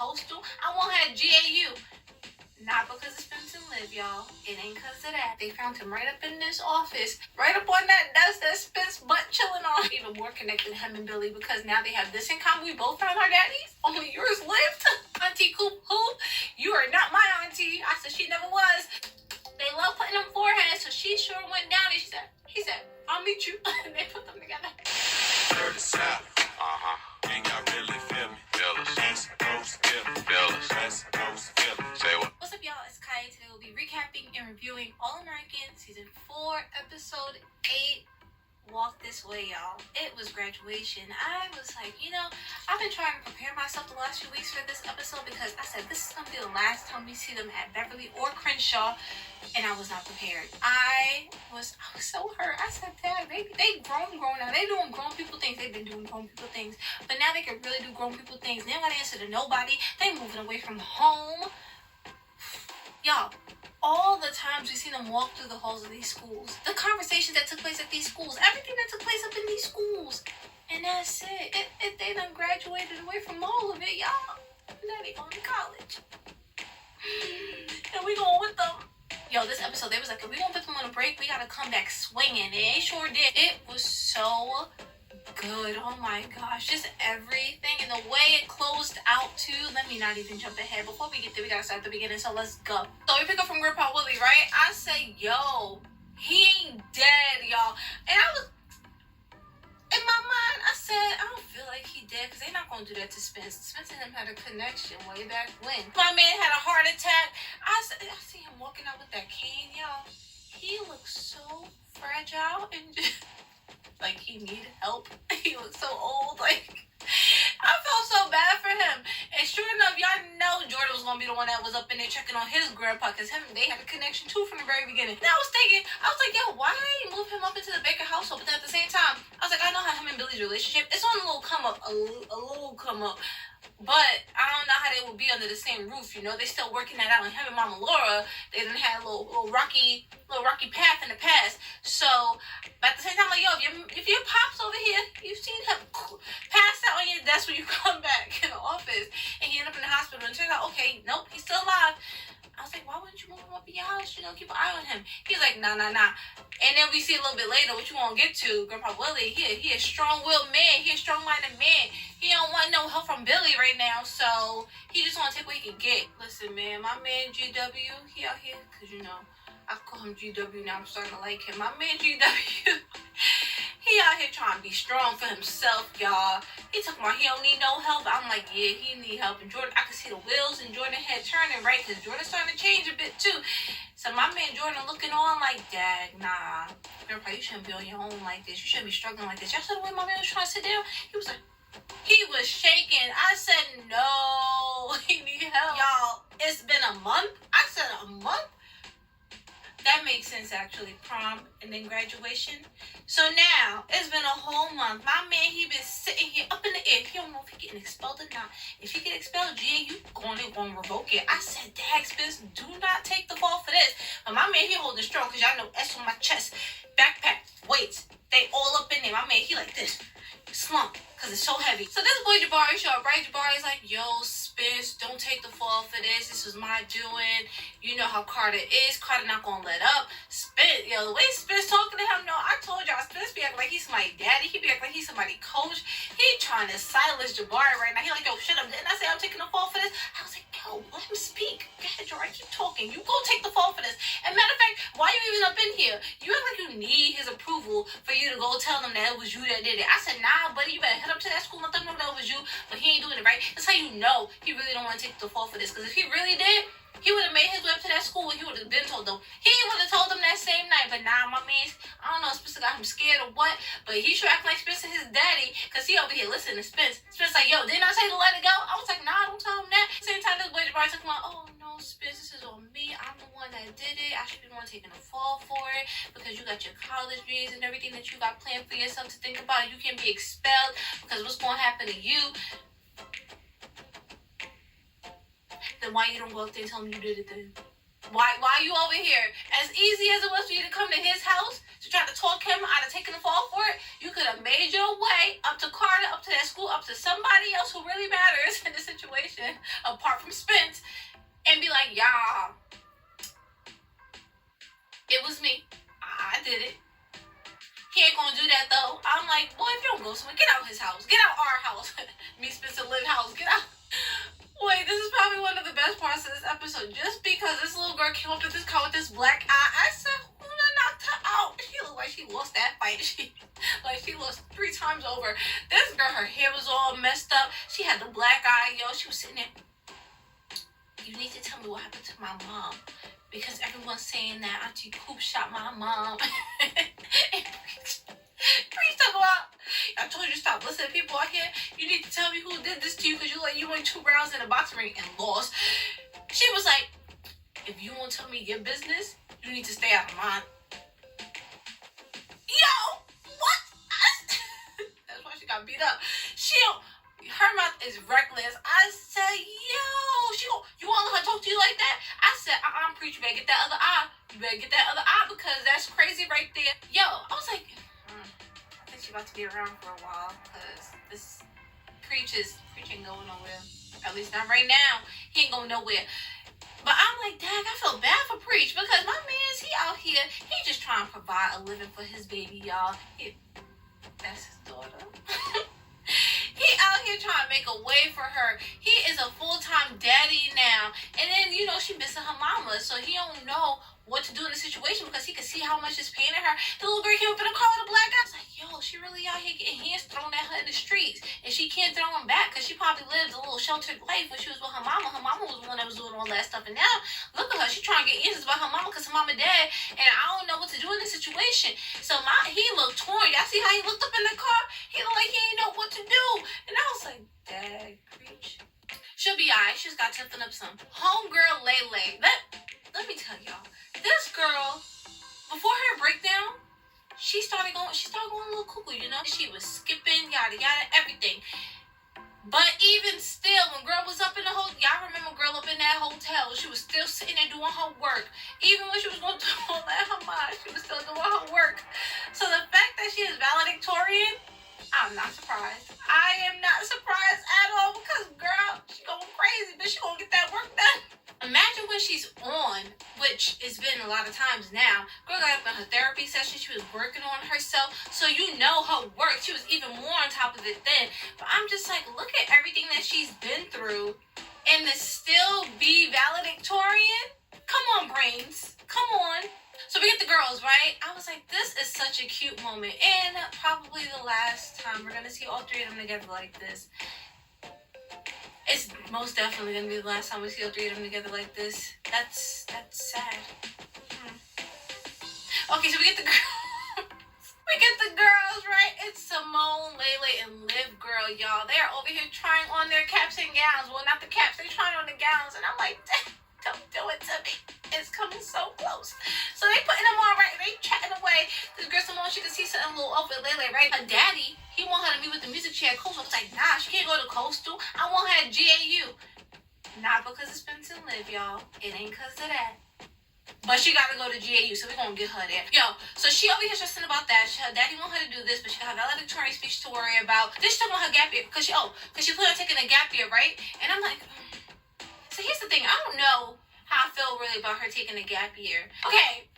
Coastal. I want her GAU. Not because of Spence and Liv, y'all. It ain't because of that. They found him right up in this office, right up on that desk that Spence butt chilling on. Even more connected him and Billy because now they have this in common. We both found our daddies. Only yours lived. Auntie Coop, who? You are not my auntie. I said she never was. They love putting them foreheads, so she sure went down and he said, I'll meet you. And they put them together. Dirty South. Can y'all really feel me? Feel us. East Coast, feel me. Feel us. West Coast, feel me. Say what? What's up, y'all? It's Kai. Today we'll be recapping and reviewing All American Season 4, Episode 8. Walk This Way, y'all. It was graduation. I was like, I've been trying to prepare myself the last few weeks for this episode because I said this is going to be the last time we see them at Beverly or Crenshaw, and I was not prepared. I was so hurt. I said, Dad, they grown now. They doing grown people things. They've been doing grown people things, but now they can really do grown people things. They don't got to answer to nobody. They moving away from home. Y'all, all the times we see them walk through the halls of these schools, the conversations that took place at these schools, everything that took place up in these schools, and that's it. They done graduated away from all of it, y'all. Now they going to college. And we going with them. Yo, this episode, they was like, if we gonna put them on a break, we gotta come back swinging. And they sure did. It was so good. Oh my gosh, just everything and the way it closed out too. Let me not even jump ahead. Before we get there, we gotta start at the beginning, so let's go. So we pick up from Grandpa Willie, right? I say, yo, he ain't dead, y'all. And I was in my mind, I said, I don't feel like he dead because they're not gonna do that to Spence. Spence and him had a connection way back when. My man had a heart attack. I see him walking out with that cane, y'all. He looks so fragile and just like he needed help. He looked so old. Like, I felt so bad for him. And sure enough, y'all know Jordan was gonna be the one that was up in there checking on his grandpa because they had a connection too from the very beginning. And I was like, yo, why did they move him up into the Baker household? But then at the same time, I was like, I know how him and Billy's relationship. It's on a little come up, a little come up. But I don't know how they would be under the same roof, They still working that out. And him and Mama Laura, they done had a little rocky path in the past. So, but at the same time, like, yo, if your pop's over here, you've seen him pass out on your desk when you come back in the office, and he ended up in the hospital. And it turns out, okay, nope, he's still alive. I was like, why wouldn't you move him up in your house? Keep an eye on him. He's like, nah. And then we see a little bit later, what you won't get to, Grandpa Willie, he a strong-willed man. He a strong-minded man. He don't want no help from Billy right now, so he just want to take what he can get. Listen, man, my man GW, he out here, because, I call him GW now. I'm starting to like him. My man GW, he out here trying to be strong for himself, y'all. He talking about he don't need no help. I'm like, yeah, he need help. And Jordan, I can see the wheels in Jordan's head turning, right? Because Jordan's starting to change a bit, too. So my man Jordan looking on like, Dad, nah. Grandpa, you shouldn't be on your own like this. You shouldn't be struggling like this. Y'all saw the way my man was trying to sit down? He was shaking. I said, no, he need help. Y'all, it's been a month. I said a month? That makes sense, actually. Prom and then graduation. So now, it's been a whole month. My man, he been sitting here up in the air. He don't know if he getting expelled or not. If he get expelled, you gonna revoke it. I said, Dad, Spence, do not take the fall for this. But my man, he holding strong because y'all know S on my chest. Backpack, weights, they all up in there. My man, he like this. Slump, because it's so heavy. So this boy Jabari show up, right? Jabari's like, yo, Spence, don't take the fall for this. This was my doing. You know how Carter is. Carter not gonna let up. Spence, the way Spence talking to him, no, I told y'all, Spence be acting like he's somebody's daddy. He be acting like he's somebody's coach. He trying to silence Jabari right now. He like, yo, shut up. Didn't I say I'm taking the fall for this? I was like, yo, let him speak. Go ahead, Jabari, keep talking. You go take the fall for this. And matter of fact, why you even up in here? You act like you need his approval for you to go tell them that it was you that did it. I said, nah, buddy, you better head up to that school and let them know that it was you, but he ain't doing it, right? That's how you know he really don't want to take the fall for this, because if he really did, he would have made his way up to that school and he would have been told them. He would have told them that same night, but nah, my man, I don't know if Spencer got him scared or what, but he should act like Spencer his daddy, because he over here listening to Spence. Spence like, yo, didn't I say to let it go? I was like, nah, don't tell him that. Same time, this boy Jabari talking about, oh no, Spence, this is on me. I'm the one that did it. I should be the one taking the fall for it, because you got your college dreams and everything that you got planned for yourself to think about. You can't be expelled, because what's going to happen to you? Then why you don't go up there and tell him you did it then? Why you over here? As easy as it was for you to come to his house to tried to talk him out of taking the fall for it, you could have made your way up to Carter, up to that school, up to somebody else who really matters in the situation, apart from Spence, and be like, y'all, it was me. I did it. He ain't gonna do that though. I'm like, boy, if you don't go somewhere, get out his house. Get out our house. Me, Spencer, live house. Get out. Wait, this is probably one of the best parts of this episode. Just because this little girl came up to this car with this black eye, I said, who done knocked her out? She looked like she lost that fight. She lost 3 times over. This girl, her hair was all messed up. She had the black eye, yo. She was sitting there. You need to tell me what happened to my mom. Because everyone's saying that Auntie Coop shot my mom. Please talk about, I told you to stop listening to people out here. You need to tell me who did this to you because you won 2 rounds in a boxing ring and lost. She was like, if you won't tell me your business, you need to stay out of mine. Yo, what? That's why she got beat up. Her mouth is reckless. I said, yo, you want to let her talk to you like that? I said, preach, you better get that other eye. You better get that other eye because that's crazy right there. Yo, I was like, I think she's about to be around for a while because this preach ain't going nowhere. At least not right now. He ain't going nowhere. But I'm like, dang, I feel bad for Preach because my man's, he out here, he just trying to provide a living for his baby, y'all. That's his daughter. He out here trying to make a way for her. He is a full-time daddy now. And then, she missing her mama. So he don't know what to do in the situation because he can see how much it's paining her. The little girl came up in the car with a black guy. I was like, yo, she really out here getting hands thrown at her in the streets. And she can't throw them back because she probably lived a little sheltered life when she was with her mama. Her mama was the one that was doing all that stuff. And now, look at her. She's trying to get answers about her mama because her mama dead. And I don't know what to do in this situation. So he looked torn. Y'all see how he looked up in the car? He looked like he ain't know what to do. And I was like, Dad, Preach. She'll be alright. She's got something up some. Homegirl Layla. Let me tell y'all. This girl, before her breakdown, she started going a little cuckoo, She was skipping, yada yada, everything. But even still, when girl was up in the hotel, y'all remember girl up in that hotel, she was still sitting there doing her work. Even when she was going to all that her mind, she was still doing her work. So the fact that she is valedictorian, I'm not surprised. I am not surprised at all because girl, she going crazy, but she gonna get that work done. Imagine when she's on, which it's been a lot of times now. Girl got up in her therapy session. She was working on herself. So her work. She was even more on top of it then. But I'm just like, look at everything that she's been through and to still be valedictorian? Come on, brains. Come on. So we get the girls, right? I was like, this is such a cute moment. And probably the last time we're going to see all 3 of them together like this. It's most definitely going to be the last time we see all 3 of them together like this. That's sad. Okay, so we get the girls. We get the girls, right? It's Simone, Layla, and Liv girl, y'all. They are over here trying on their caps and gowns. Well, not the caps. They're trying on the gowns. And I'm like, don't do it to me. It's coming so close. So they putting them on, right? They chatting away. This girl Simone, she can see something a little off with Layla, right? Her daddy, he want her to meet with the music chair at Coastal. I was like, nah, she can't go to Coastal. I want her at GAU. Not because it's Spence and Liv, y'all. It ain't because of that. But she gotta go to GAU, so we're gonna get her there. Yo, so she over here stressing about that. Her daddy want her to do this, but she got her valedictorian speech to worry about. Then she talking about her gap year, because she planned on taking a gap year, right? And I'm like, so here's the thing. I don't know how I feel really about her taking a gap year. Okay,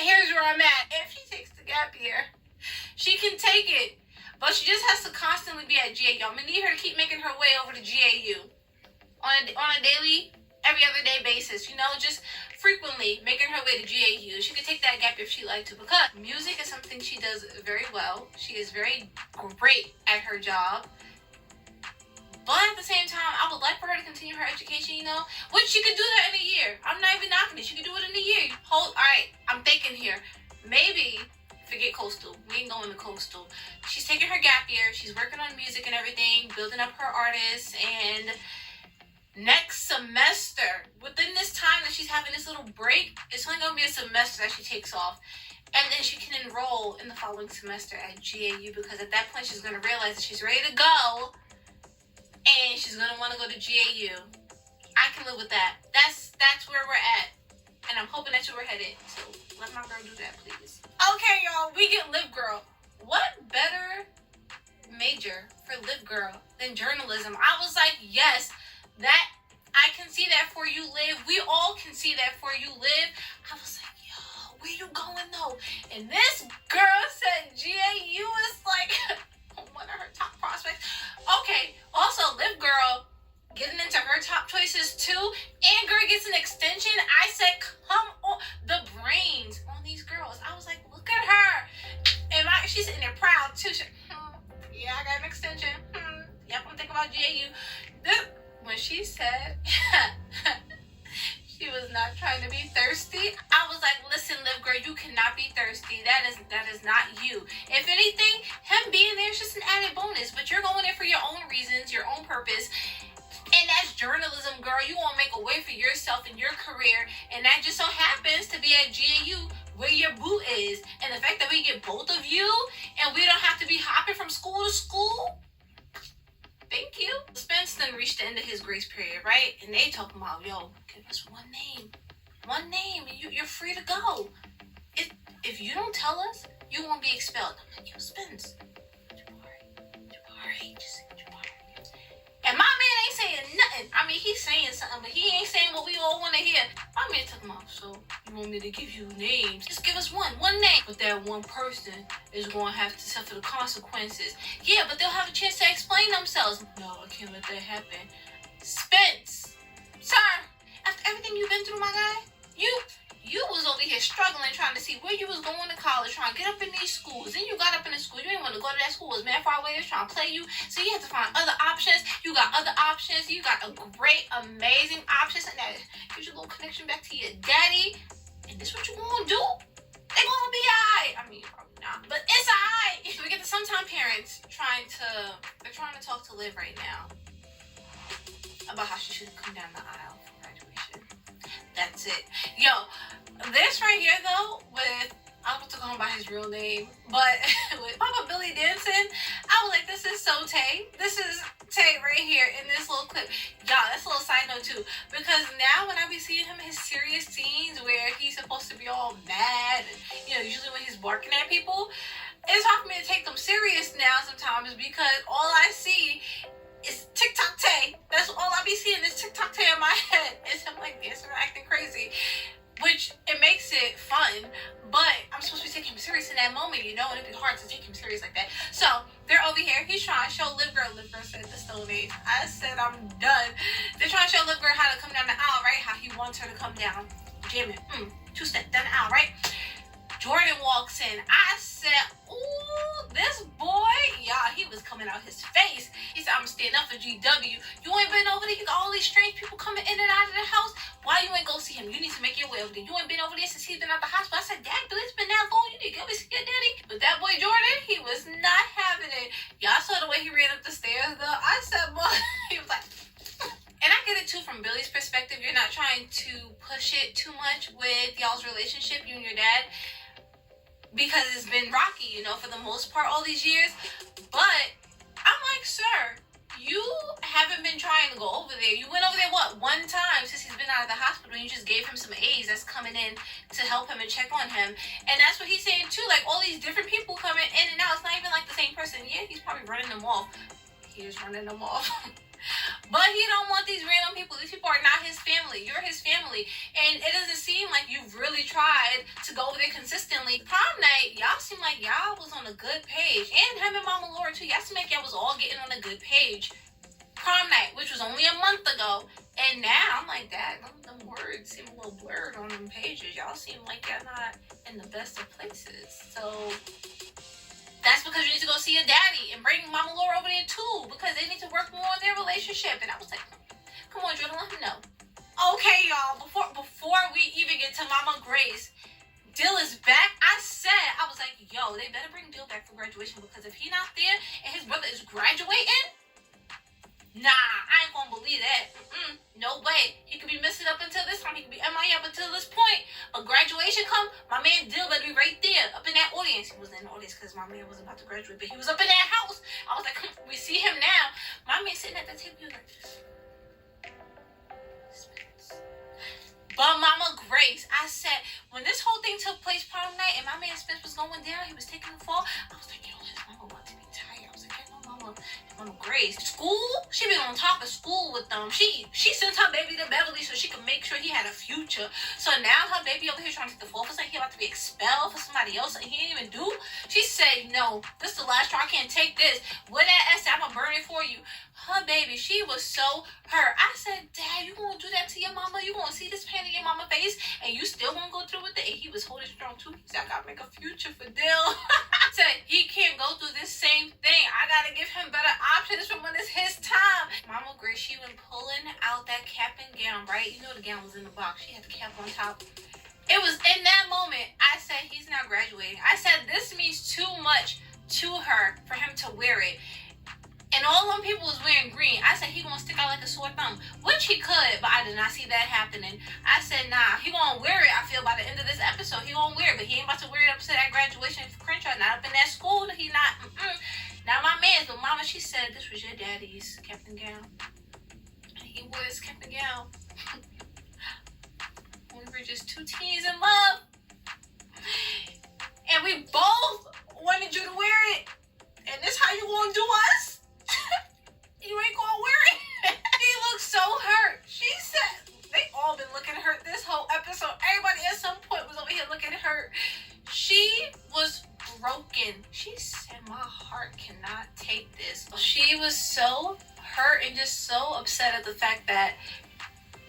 here's where I'm at. If she takes the gap year, she can take it. But she just has to constantly be at GAU. I'm gonna need her to keep making her way over to GAU. On a daily, every other day basis, just frequently making her way to GAU. She could take that gap if she liked to because music is something she does very well. She is very great at her job. But at the same time, I would like for her to continue her education, which she could do that in a year. I'm not even knocking it. She could do it in a year. Alright, I'm thinking here. Maybe forget Coastal. We ain't going to Coastal. She's taking her gap year. She's working on music and everything, building up her artists, and next semester, within this time that she's having this little break, it's only going to be a semester that she takes off. And then she can enroll in the following semester at GAU because at that point she's going to realize that she's ready to go and she's going to want to go to GAU. I can live with that. That's where we're at. And I'm hoping that you were headed. So let my girl do that, please. Okay, y'all. We get Live Girl. What better major for Live Girl than journalism? I was like, yes, that I can see that for you, Liv. We all can see that for you, Liv. I was like, yo, where you going though? And this girl said GAU is like one of her top prospects. Okay, also Live Girl getting into her top choices too. And girl gets an extension. I said, come on, the brains on these girls. I was like, look at her. And she's sitting there proud too. Yeah, I got an extension. Yep, I'm thinking about GAU. When she said she was not trying to be thirsty, I was like, listen, Liv Girl, you cannot be thirsty. That is not you. If anything, him being there is just an added bonus. But you're going there for your own reasons, your own purpose. And that's journalism, girl. You want to make a way for yourself and your career. And that just so happens to be at GAU where your boo is. And the fact that we get both of you and we don't have to be hopping from school to school. Thank you. Spence then reached the end of his grace period, right? And they talking about, yo, give us one name, and you're free to go. If you don't tell us, you won't be expelled. I'm like, yo, Spence, Jabari, just say Jabari. And my man ain't saying nothing. I mean, he's saying something, but he ain't saying what we all want to hear. My man talking about, so you want me to give you names? Just give us one name. But that one person is going to have to suffer the consequences. Yeah, but they'll have a chance to explain themselves. No, I can't let that happen. Spence, sir, after everything you've been through, my guy, you was over here struggling, trying to see where you was going to college, trying to get up in these schools. Then you got up in the school. You didn't want to go to that school. It was mad far away. They was trying to play you. So you had to find other options. You got other options. You got a great, amazing options. And that gives you a little connection back to your daddy. And this what you gonna do? They gonna be alright. I mean, probably not, but it's alright. So we get the sometime parents trying to talk to Liv right now about how she should come down the aisle for graduation. That's it. Yo, this right here though, I'm about to call him by his real name, but with Papa Billy dancing, I was like, this is so Tay. This is Tay right here in this little clip. Y'all, that's a little side note too, because now when I be seeing him in his serious scenes where he's supposed to be all mad, and, usually when he's barking at people, it's hard for me to take them serious now sometimes because all I see is TikTok Tay. That's all I be seeing is TikTok Tay in my head. It's him like dancing and acting crazy. Which, it makes it fun, but I'm supposed to be taking him serious in that moment, and it'd be hard to take him serious like that. So, they're over here, he's trying to show Liv Girl said the Stone Age. I said, I'm done. They're trying to show Liv Girl how to come down the aisle, right? How he wants her to come down. Jamming, 2-step down the aisle, right? Jordan walks in. I said, ooh, this boy, y'all, he was coming out his face. He said, I'm standing up for GW. You ain't been over there? You got all these strange people coming in and out of the house. Why you ain't go see him? You need to make your way over there. You ain't been over there since he's been out the hospital. I said, Dad, dude, it's been that long. You need to go see your daddy. But that boy Jordan, he was not having it. Y'all saw the way he ran up the stairs, though. I said, boy, he was like... And I get it too from Billy's perspective. You're not trying to push it too much with y'all's relationship, you and your dad, because it's been rocky, for the most part all these years. But I'm like, sir, you haven't been trying to go over there. You went over there, one time since he's been out of the hospital, and you just gave him some aides that's coming in to help him and check on him. And that's what he's saying too, like all these different people coming in and out. It's not even like the same person. Yeah, he's probably running them off. He is running them off. But he don't want these random people. These people are not his family. You're his family. And it doesn't seem like you've really tried to go over there consistently. Prom night, y'all seem like y'all was on a good page. And him and Mama Laura too. Y'all seem like y'all was all getting on a good page. Prom night, which was only a month ago. And now, I'm like, Dad, them words seem a little blurred on them pages. Y'all seem like y'all not in the best of places. So... that's because you need to go see your daddy and bring Mama Laura over there too, because they need to work more on their relationship. And I was like, come on, Jordan, let him know. Okay, y'all, before we even get to Mama Grace, Dill is back. I was like, yo, they better bring Dill back for graduation, because if he not there and his brother is graduating, nah, I ain't gonna believe that. No way. He could be missing up until this time. He could be MIA up until this point. But graduation come, my man Dill better be right there, up in that audience. He wasn't in the audience because my man was about to graduate, but he was up in that house. I was like, we see him now. My man sitting at the table, he was like, but Mama Grace, I She sent her baby to Beverly so she could make sure he had a future. So now her baby over here trying to take the fall for something he about to be expelled for somebody else and he didn't even do. She said, no, this is the last straw. I can't take this. With that essay, I'm gonna burn it for you. Her baby, she was so hurt. I said, Dad, you gonna do that to your mama? You gonna see this pain in your mama's face and you still gonna go through with it? And he was holding strong too. He said, I gotta make a future for Dill. Said he can't go through this same thing. I gotta give him better options from when it's his time. Mama Grace, she went pulling out that cap and gown, right? You know the gown was in the box. She had the cap on top. It was in that moment, I said, he's now graduating. I said, this means too much to her for him to wear it. And all them people was wearing green. I said, he gonna stick out like a sore thumb. Which he could, but I did not see that happening. I said, nah, he gonna wear it, I feel, by the end of this episode. He gonna wear it, but he ain't about to wear it up to that graduation for Crenshaw. Not up in that school. He not, not my man's. But Mama, she said, this was your daddy's cap and gown. And he wore his cap and gown. We were just two teens in love. And we both wanted you to wear it. And this how you gonna do us? You ain't gonna wear it. She looked so hurt. She said, they all been looking hurt this whole episode. Everybody at some point was over here looking hurt. She was broken. She said, my heart cannot take this. She was so hurt and just so upset at the fact that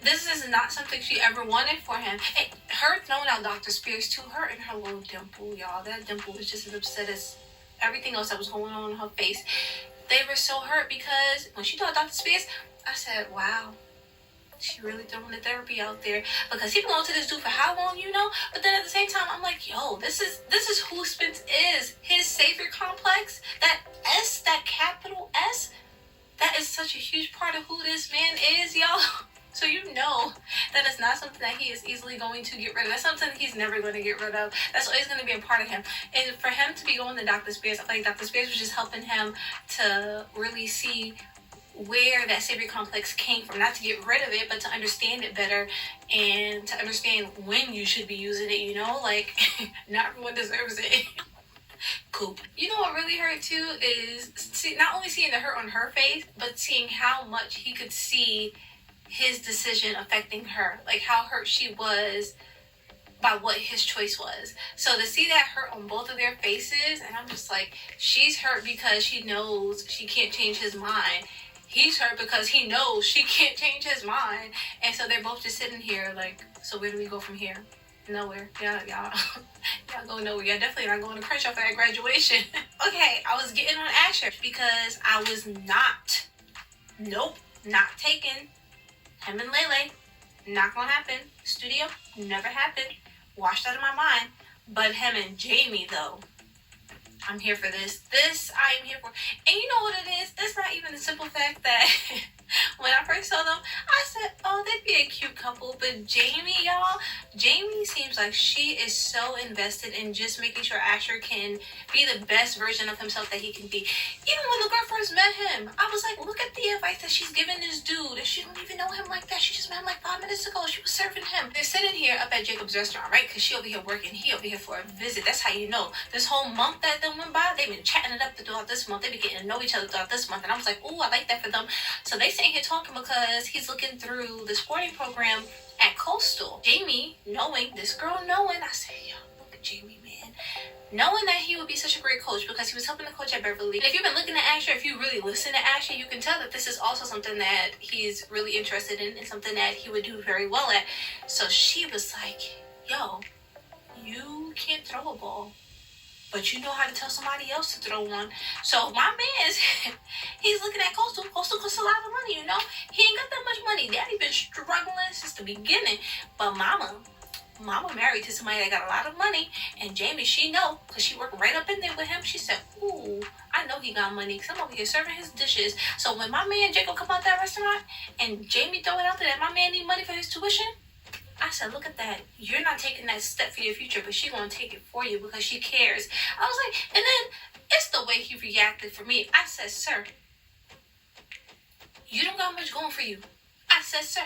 this is not something she ever wanted for him. And her throwing out Dr. Spears too, her and her little dimple, y'all. That dimple was just as upset as everything else that was going on in her face. They were so hurt because when she told Dr. Spears, I said, wow, she really throwing the therapy out there. Because he belonged to this dude for how long, you know? But then at the same time, I'm like, yo, this is who Spence is. His savior complex, that S, that capital S, that is such a huge part of who this man is, y'all. So you know that it's not something that he is easily going to get rid of. That's something he's never going to get rid of. That's always going to be a part of him. And for him to be going to Dr. Spears, I think Dr. Spears was just helping him to really see where that savior complex came from. Not to get rid of it, but to understand it better and to understand when you should be using it, you know? Like, not everyone deserves it. Coop. You know what really hurt too is not only seeing the hurt on her face, but seeing how much he could see his decision affecting her, like how hurt she was by what his choice was. So to see that hurt on both of their faces, and I'm just like, she's hurt because she knows she can't change his mind. He's hurt because he knows she can't change his mind. And so they're both just sitting here like, so where do we go from here? Nowhere. Y'all go nowhere. Y'all definitely not going to Crenshaw for that graduation. Okay, I was getting on Asher because I was not taking him and Layla. Not gonna happen. Studio, never happened. Washed out of my mind. But him and Jamie, though, I'm here for this. This I am here for. And you know what it is? It's not even the simple fact that when I first saw them, I said, oh, they'd be a cute couple. But Jamie, y'all, Jamie seems like she is so invested in just making sure Asher can be the best version of himself that he can be. Even when the girl first met him, I was like, look at the advice that she's giving this dude. And she don't even know him like that. She just met him like 5 minutes ago. She was serving him. They're sitting here up at Jacob's restaurant, right? Because she over here working. He over here for a visit. That's how you know. This whole month that they went by, they've been chatting it up throughout this month. They've been getting to know each other throughout this month. And I was like, ooh, I like that for them. So they sitting here talking because he's looking through the sporting program at Coastal. Jamie, knowing, I said, yo, look at Jamie, man. Knowing that he would be such a great coach because he was helping the coach at Beverly. And if you've been looking at Asher, if you really listen to Asher, you can tell that this is also something that he's really interested in and something that he would do very well at. So she was like, yo, you can't throw a ball, but you know how to tell somebody else to throw one. So my man's, he's looking at Coastal. Coastal costs a lot of money, you know. He ain't got that much money. Daddy been struggling since the beginning. But Mama married to somebody that got a lot of money. And Jamie, she know, because she worked right up in there with him. She said, ooh, I know he got money because I'm over here serving his dishes. So when my man Jacob come out that restaurant and Jamie throw it out there that my man need money for his tuition, I said, look at that. You're not taking that step for your future, but she gonna take it for you because she cares. I was like, and then it's the way he reacted for me. I said, sir, you don't got much going for you. I said, sir,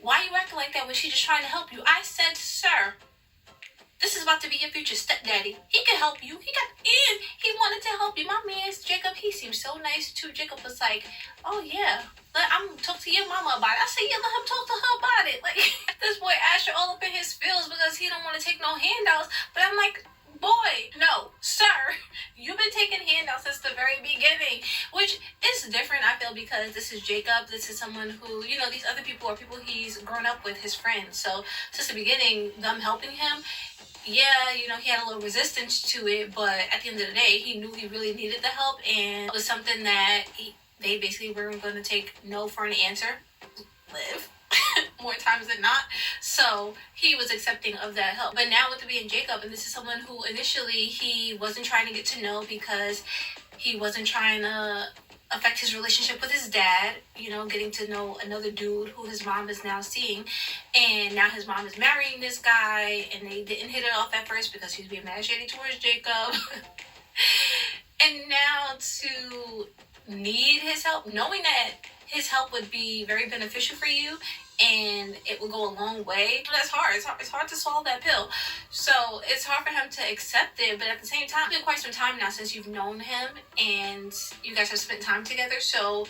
why you acting like that when she just trying to help you? I said, sir, This is about to be your future stepdaddy. He can help you. He wanted to help you. My man, Jacob, he seems so nice too. Jacob was like, oh yeah, I'm gonna talk to your mama about it. I said, yeah, let him talk to her about it. Like, this boy Asher all up in his feels because he don't want to take no handouts. But I'm like, boy, no, sir, you've been taking handouts since the very beginning, which is different, I feel, because this is Jacob. This is someone who, these other people are people he's grown up with, his friends. So since the beginning, them helping him, yeah, he had a little resistance to it, but at the end of the day, he knew he really needed the help, and it was something that they basically weren't going to take no for an answer. Live. More times than not. So he was accepting of that help. But now with it being Jacob, and this is someone who initially he wasn't trying to get to know because he wasn't trying to affect his relationship with his dad, getting to know another dude who his mom is now seeing. And now his mom is marrying this guy, and they didn't hit it off at first because he was being mad shady towards Jacob. And now to need his help, knowing that his help would be very beneficial for you and it would go a long way. That's hard. It's hard to swallow that pill. So it's hard for him to accept it, but at the same time, it's been quite some time now since you've known him and you guys have spent time together. So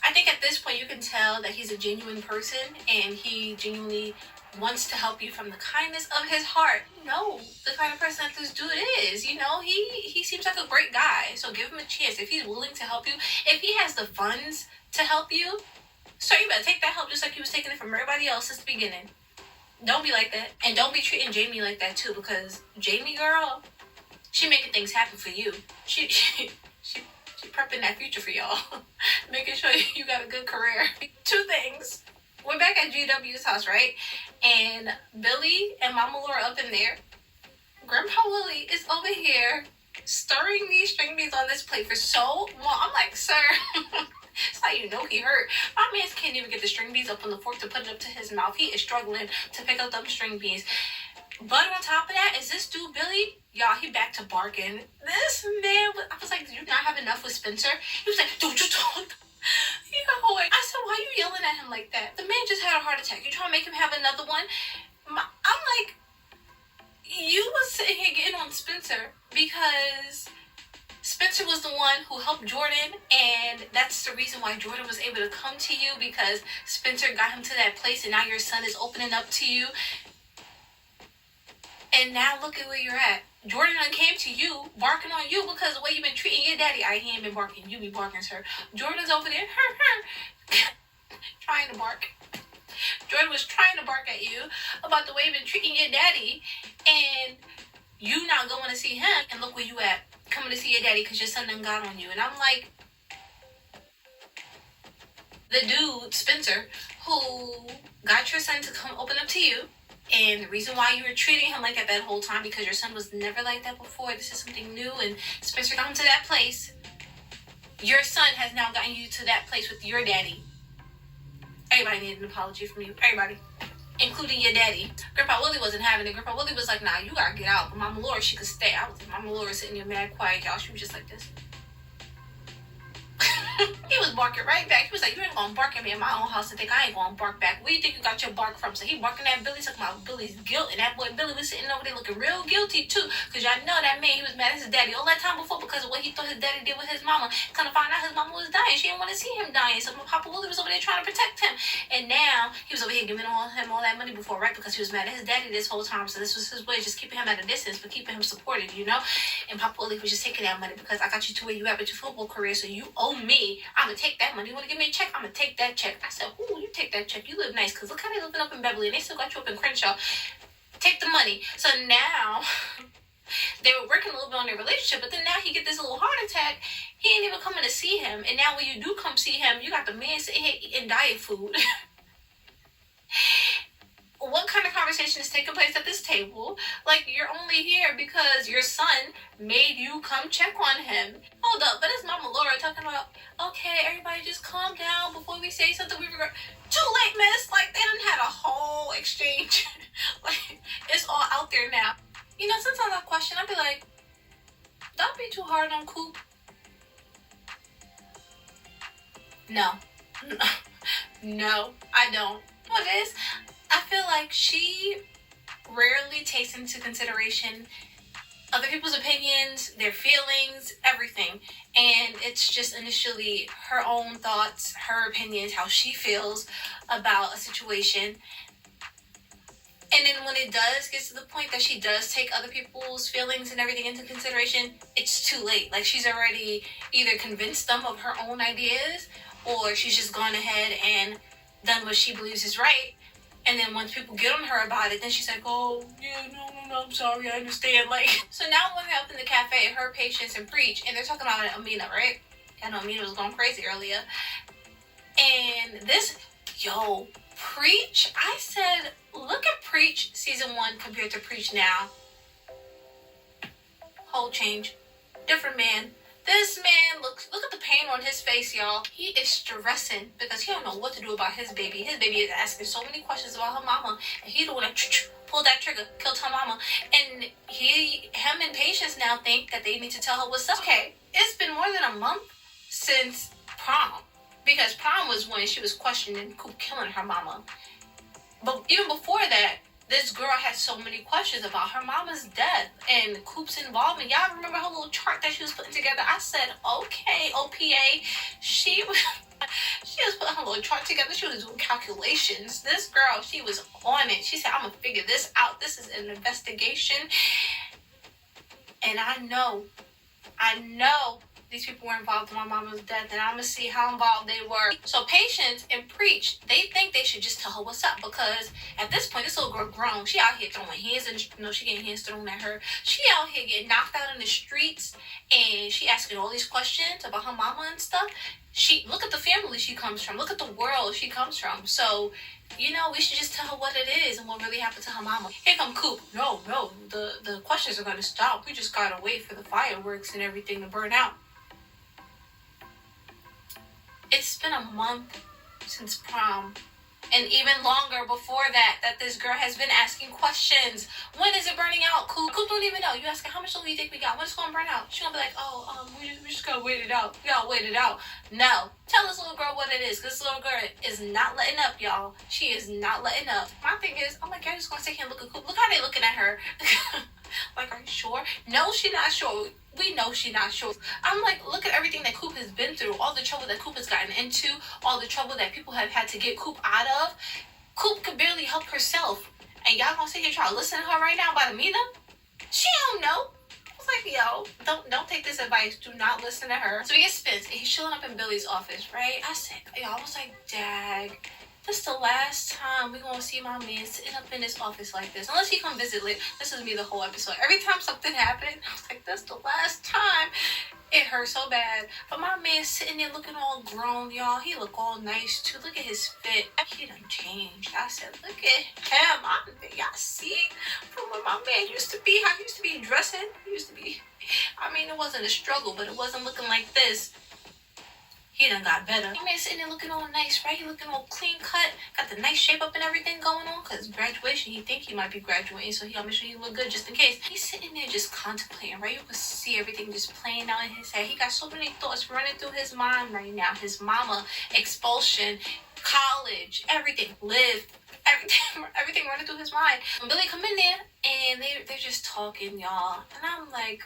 I think at this point you can tell that he's a genuine person and he genuinely wants to help you from the kindness of his heart. The kind of person that this dude is. He seems like a great guy. So give him a chance. If he's willing to help you, if he has the funds to help you, so you better take that help just like he was taking it from everybody else since the beginning. Don't be like that. And don't be treating Jamie like that too, because Jamie, girl, she making things happen for you. She prepping that future for y'all. Making sure you got a good career. Two things. We're back at GW's house, right? And Billy and Mama Laura up in there. Grandpa Willie is over here stirring these string beans on this plate for so long. I'm like, sir, it's how you know he hurt. My man can't even get the string beans up on the fork to put it up to his mouth. He is struggling to pick up them string beans. But on top of that, is this dude Billy? Y'all, he back to barking. This man, I was like, did you not have enough with Spencer? He was like, don't you talk. I said, why are you yelling at him like that? The man just had a heart attack. You trying to make him have another one? I'm like, you was sitting here getting on Spencer because Spencer was the one who helped Jordan, and that's the reason why Jordan was able to come to you, because Spencer got him to that place, and now your son is opening up to you. And now look at where you're at. Jordan came to you, barking on you because the way you've been treating your daddy. He ain't been barking. You be barking, sir. Jordan's over there, trying to bark. Jordan was trying to bark at you about the way you've been treating your daddy, and you not going to see him. And look where you at, coming to see your daddy because your son done got on you. And I'm like, the dude, Spencer, who got your son to come open up to you, and the reason why you were treating him like that whole time, because your son was never like that before. This is something new, and Spencer got him to that place. Your son has now gotten you to that place with your daddy. Everybody needed an apology from you. Everybody. Including your daddy. Grandpa Willie wasn't having it. Grandpa Willie was like, nah, you gotta get out. But Mama Laura, she could stay. I was like, Mama Laura sitting there mad quiet, y'all. She was just like this. He was barking right back. He was like, you ain't gonna bark at me in my own house and think I ain't gonna bark back. Where you think you got your bark from? So he barking at Billy, talking about Billy's guilt. And that boy Billy was sitting over there looking real guilty too. Because y'all know that man, he was mad at his daddy all that time before because of what he thought his daddy did with his mama. Kind of found out his mama was dying. She didn't want to see him dying. So Papa Willie was over there trying to protect him. And now he was over here giving him all that money before, right? Because he was mad at his daddy this whole time. So this was his way, just keeping him at a distance, but keeping him supported, And Papa Willie was just taking that money because I got you to where you at with your football career. So you owe me. I'm going to take that money. You want to give me a check? I'm going to take that check. I said, ooh, you take that check. You live nice because look how they living up in Beverly and they still got you up in Crenshaw. Take the money. So now they were working a little bit on their relationship, but then now he get this little heart attack. He ain't even coming to see him. And now when you do come see him, you got the man sitting here eating diet food. What kind of conversation is taking place at this table? Like, you're only here because your son made you come check on him. Hold up, but it's Mama Laura talking about, okay, everybody just calm down before we say something we regret. Too late, miss. Like, they done had a whole exchange. Like, it's all out there now. Sometimes I question, I'd be like, don't be too hard on Coop. No, I don't. What it is? I feel like she rarely takes into consideration other people's opinions, their feelings, everything. And it's just initially her own thoughts, her opinions, how she feels about a situation. And then when it does get to the point that she does take other people's feelings and everything into consideration, it's too late. Like, she's already either convinced them of her own ideas, or she's just gone ahead and done what she believes is right. And then once people get on her about it, then she's like, oh, yeah, no, I'm sorry, I understand. Like, so now when they're up in the cafe, her, Patience, and Preach, and they're talking about Amina, right? I know Amina was going crazy earlier. And this, Preach, I said, look at Preach season 1 compared to Preach now. Whole change. Different man. This man, look at the pain on his face, y'all. He is stressing because he don't know what to do about his baby. His baby is asking so many questions about her mama, and he don't want to pull that trigger, killed her mama. And him and Patience now think that they need to tell her what's up. Okay, it's been more than a month since prom, because prom was when she was questioning Coop killing her mama. But even before that, this girl had so many questions about her mama's death and Coop's involvement. Y'all remember her little chart that she was putting together? I said, okay, OPA. She was putting her little chart together. She was doing calculations. This girl, she was on it. She said, I'm going to figure this out. This is an investigation. And I know these people were involved in my mama's death, and I'm going to see how involved they were. So Patience and Preach, they think they should just tell her what's up, because at this point, this little girl grown. She out here throwing hands, and she getting hands thrown at her. She out here getting knocked out in the streets, and she asking all these questions about her mama and stuff. Look at the family she comes from. Look at the world she comes from. So, we should just tell her what it is and what really happened to her mama. Here come Coop. No, the questions are going to stop. We just got to wait for the fireworks and everything to burn out. It's been a month since prom, and even longer before that this girl has been asking questions. When is it burning out? Coop don't even know. You ask her, how much longer do you think we got? When it's going to burn out? She's going to be like, we just got to wait it out. We got to wait it out. No. Tell this little girl what it is, because this little girl is not letting up, y'all. She is not letting up. My thing is, I'm like, I'm just going to sit here and look at Coop. Look how they looking at her. Like, are you sure? No, she's not sure. We know she's not sure. I'm like, look at everything that Coop has been through, all the trouble that Coop has gotten into, all the trouble that people have had to get Coop out of. Coop could barely help herself. And y'all gonna sit here trying to listen to her right now about Amina? She don't know. I was like, don't take this advice. Do not listen to her. So he gets spins, and he's chilling up in Billy's office, right? I was like, dag. This is the last time we're going to see my man sitting up in his office like this. Unless he come visit later. This is me the whole episode. Every time something happened, I was like, that's the last time. It hurt so bad. But my man sitting there looking all grown, y'all. He look all nice, too. Look at his fit. He done changed. I said, look at him. Y'all see? From when my man used to be, how he used to be dressing. He used to be, it wasn't a struggle, but it wasn't looking like this. He done got better. My man sitting there looking all nice, right? He looking all clean cut. Got the nice shape up and everything going on. Because graduation, he think he might be graduating. So he gotta make sure he look good just in case. He's sitting there just contemplating, right? You can see everything just playing out in his head. He got so many thoughts running through his mind right now. His mama, expulsion, college, everything, everything running through his mind. When Billy come in there, and they're just talking, y'all. And I'm like,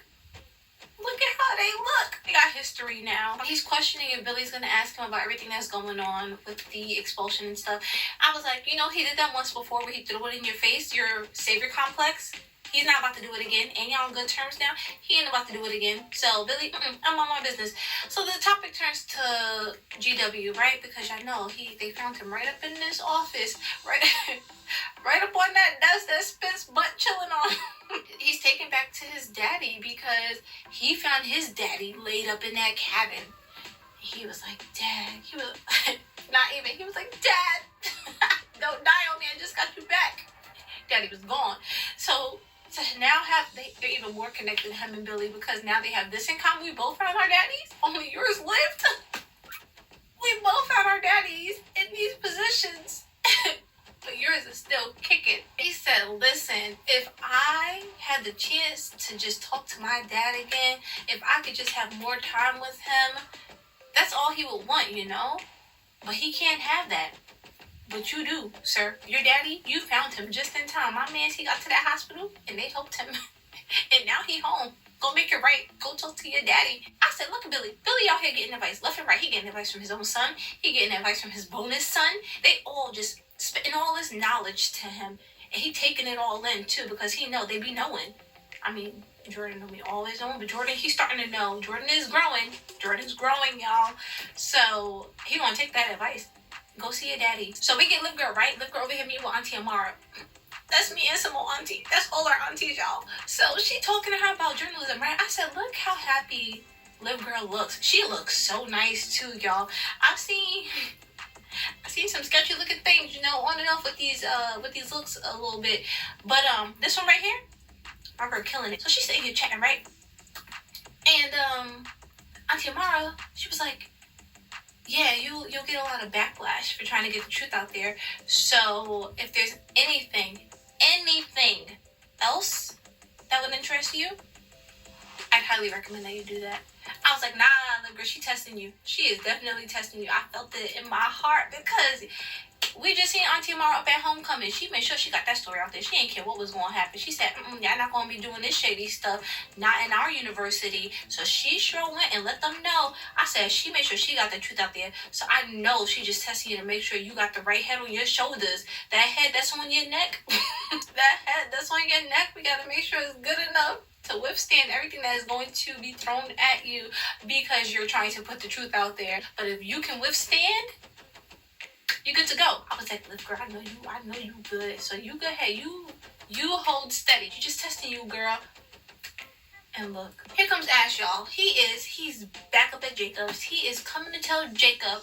look at how they look. They got history now. He's questioning if Billy's going to ask him about everything that's going on with the expulsion and stuff. I was like, he did that once before where he threw it in your face, your savior complex. He's not about to do it again. And y'all on good terms now. He ain't about to do it again. So, Billy, I'm on my business. So, the topic turns to GW, right? Because y'all know they found him right up in this office. Right up on that desk that Spence butt chilling on. He's taken back to his daddy because he found his daddy laid up in that cabin. He was like, Dad. He was he was like, Dad, don't die on me. I just got you back. Daddy was gone. So to now they're even more connected, him and Billy, because now they have this in common. We both found our daddies. Only yours lived. We both found our daddies in these positions. But yours is still kicking. He said, listen, if I had the chance to just talk to my dad again, if I could just have more time with him, that's all he would want, But he can't have that. But you do, sir. Your daddy, you found him just in time. My man, he got to that hospital and they helped him. And now he home. Go make it right. Go talk to your daddy. I said, look at Billy. Billy out here getting advice left and right. He getting advice from his own son. He getting advice from his bonus son. They all just spitting all this knowledge to him. And he taking it all in, too, because he know they be knowing. I mean, Jordan don't be always knowing, but Jordan, he's starting to know. Jordan is growing. Jordan's growing, y'all. So he gonna take that advice. Go see your daddy. So we get Liv Girl, right? Liv Girl over here meet with Auntie Amara. That's me and some more auntie. That's all our aunties, y'all. So she talking to her about journalism, right? I said, look how happy Liv Girl looks. She looks so nice too, y'all. I've seen some sketchy looking things, you know, on and off with these looks a little bit. But this one right here, my girl killing it. So she's sitting here chatting, right? And Auntie Amara, she was like, yeah, you'll get a lot of backlash for trying to get the truth out there. So if there's anything else that would interest you, I'd highly recommend that you do that. I was like, nah, the girl, she testing you. She is definitely testing you. I felt it in my heart because we just seen Auntie Amara up at homecoming. She made sure she got that story out there. She didn't care what was going to happen. She said, y'all not going to be doing this shady stuff. Not in our university. So she sure went and let them know. I said, she made sure she got the truth out there. So I know she just testing you to make sure you got the right head on your shoulders. That head that's on your neck. That head that's on your neck. We got to make sure it's good enough to withstand everything that is going to be thrown at you because you're trying to put the truth out there. But if you can withstand, you're good to go. I was like, Liv Girl, I know you good. So you go ahead, you hold steady. You just testing you, girl. And look, here comes Ash, y'all. He's back up at Jacob's. He is coming to tell Jacob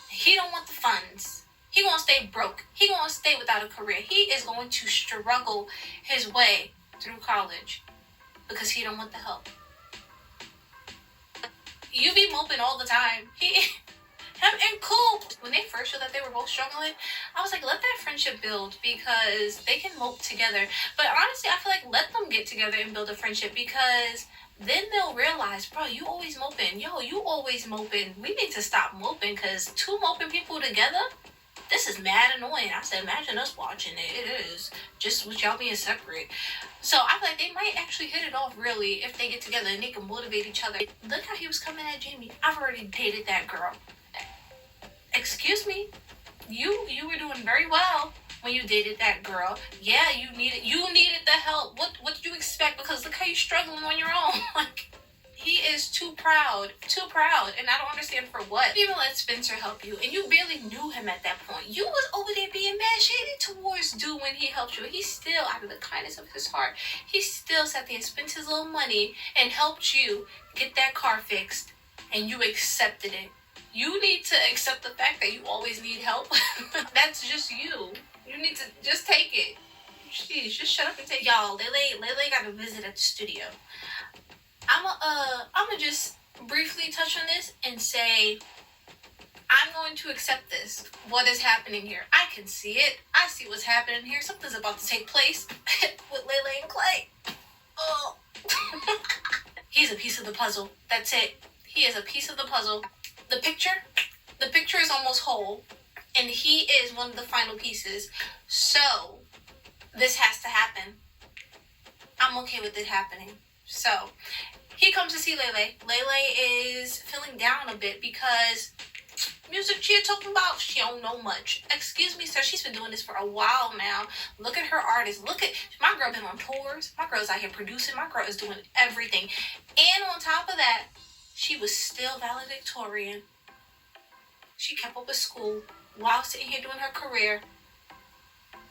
he don't want the funds. He gonna stay broke. He gonna stay without a career. He is going to struggle his way through college because he don't want the help. You be moping all the time. Him and Coop, when they first showed that they were both struggling, I was like, let that friendship build because they can mope together. But honestly, I feel like let them get together and build a friendship because then they'll realize, bro, you always moping. Yo, you always moping. We need to stop moping because two moping people together, this is mad annoying. I said, imagine us watching it. It is. Just with y'all being separate. So I feel like they might actually hit it off really if they get together and they can motivate each other. Look how he was coming at Jamie. I've already dated that girl. Excuse me, you were doing very well when you dated that girl. Yeah, you needed the help. What did you expect? Because look how you're struggling on your own. Like, he is too proud, and I don't understand for what. You even let Spencer help you, and you barely knew him at that point. You was over there being mad shady towards dude when he helped you. He still, out of the kindness of his heart, he still sat there and spent his little money and helped you get that car fixed, and you accepted it. You need to accept the fact that you always need help. That's just you. You need to just take it. Jeez, just shut up and take it. Y'all, Layla got a visit at the studio. I'ma just briefly touch on this and say I'm going to accept this. What is happening here? I can see it. I see what's happening here. Something's about to take place with Layla and Clay. Oh. He's a piece of the puzzle. That's it. He is a piece of the puzzle. The picture is almost whole, and he is one of the final pieces. So, this has to happen. I'm okay with it happening. So, he comes to see Layla. Layla is feeling down a bit because music she talking about, she don't know much. Excuse me, sir, she's been doing this for a while now. Look at her artists. Look at, my girl been on tours. My girl's out here producing. My girl is doing everything. And on top of that, she was still valedictorian. She kept up with school while sitting here doing her career.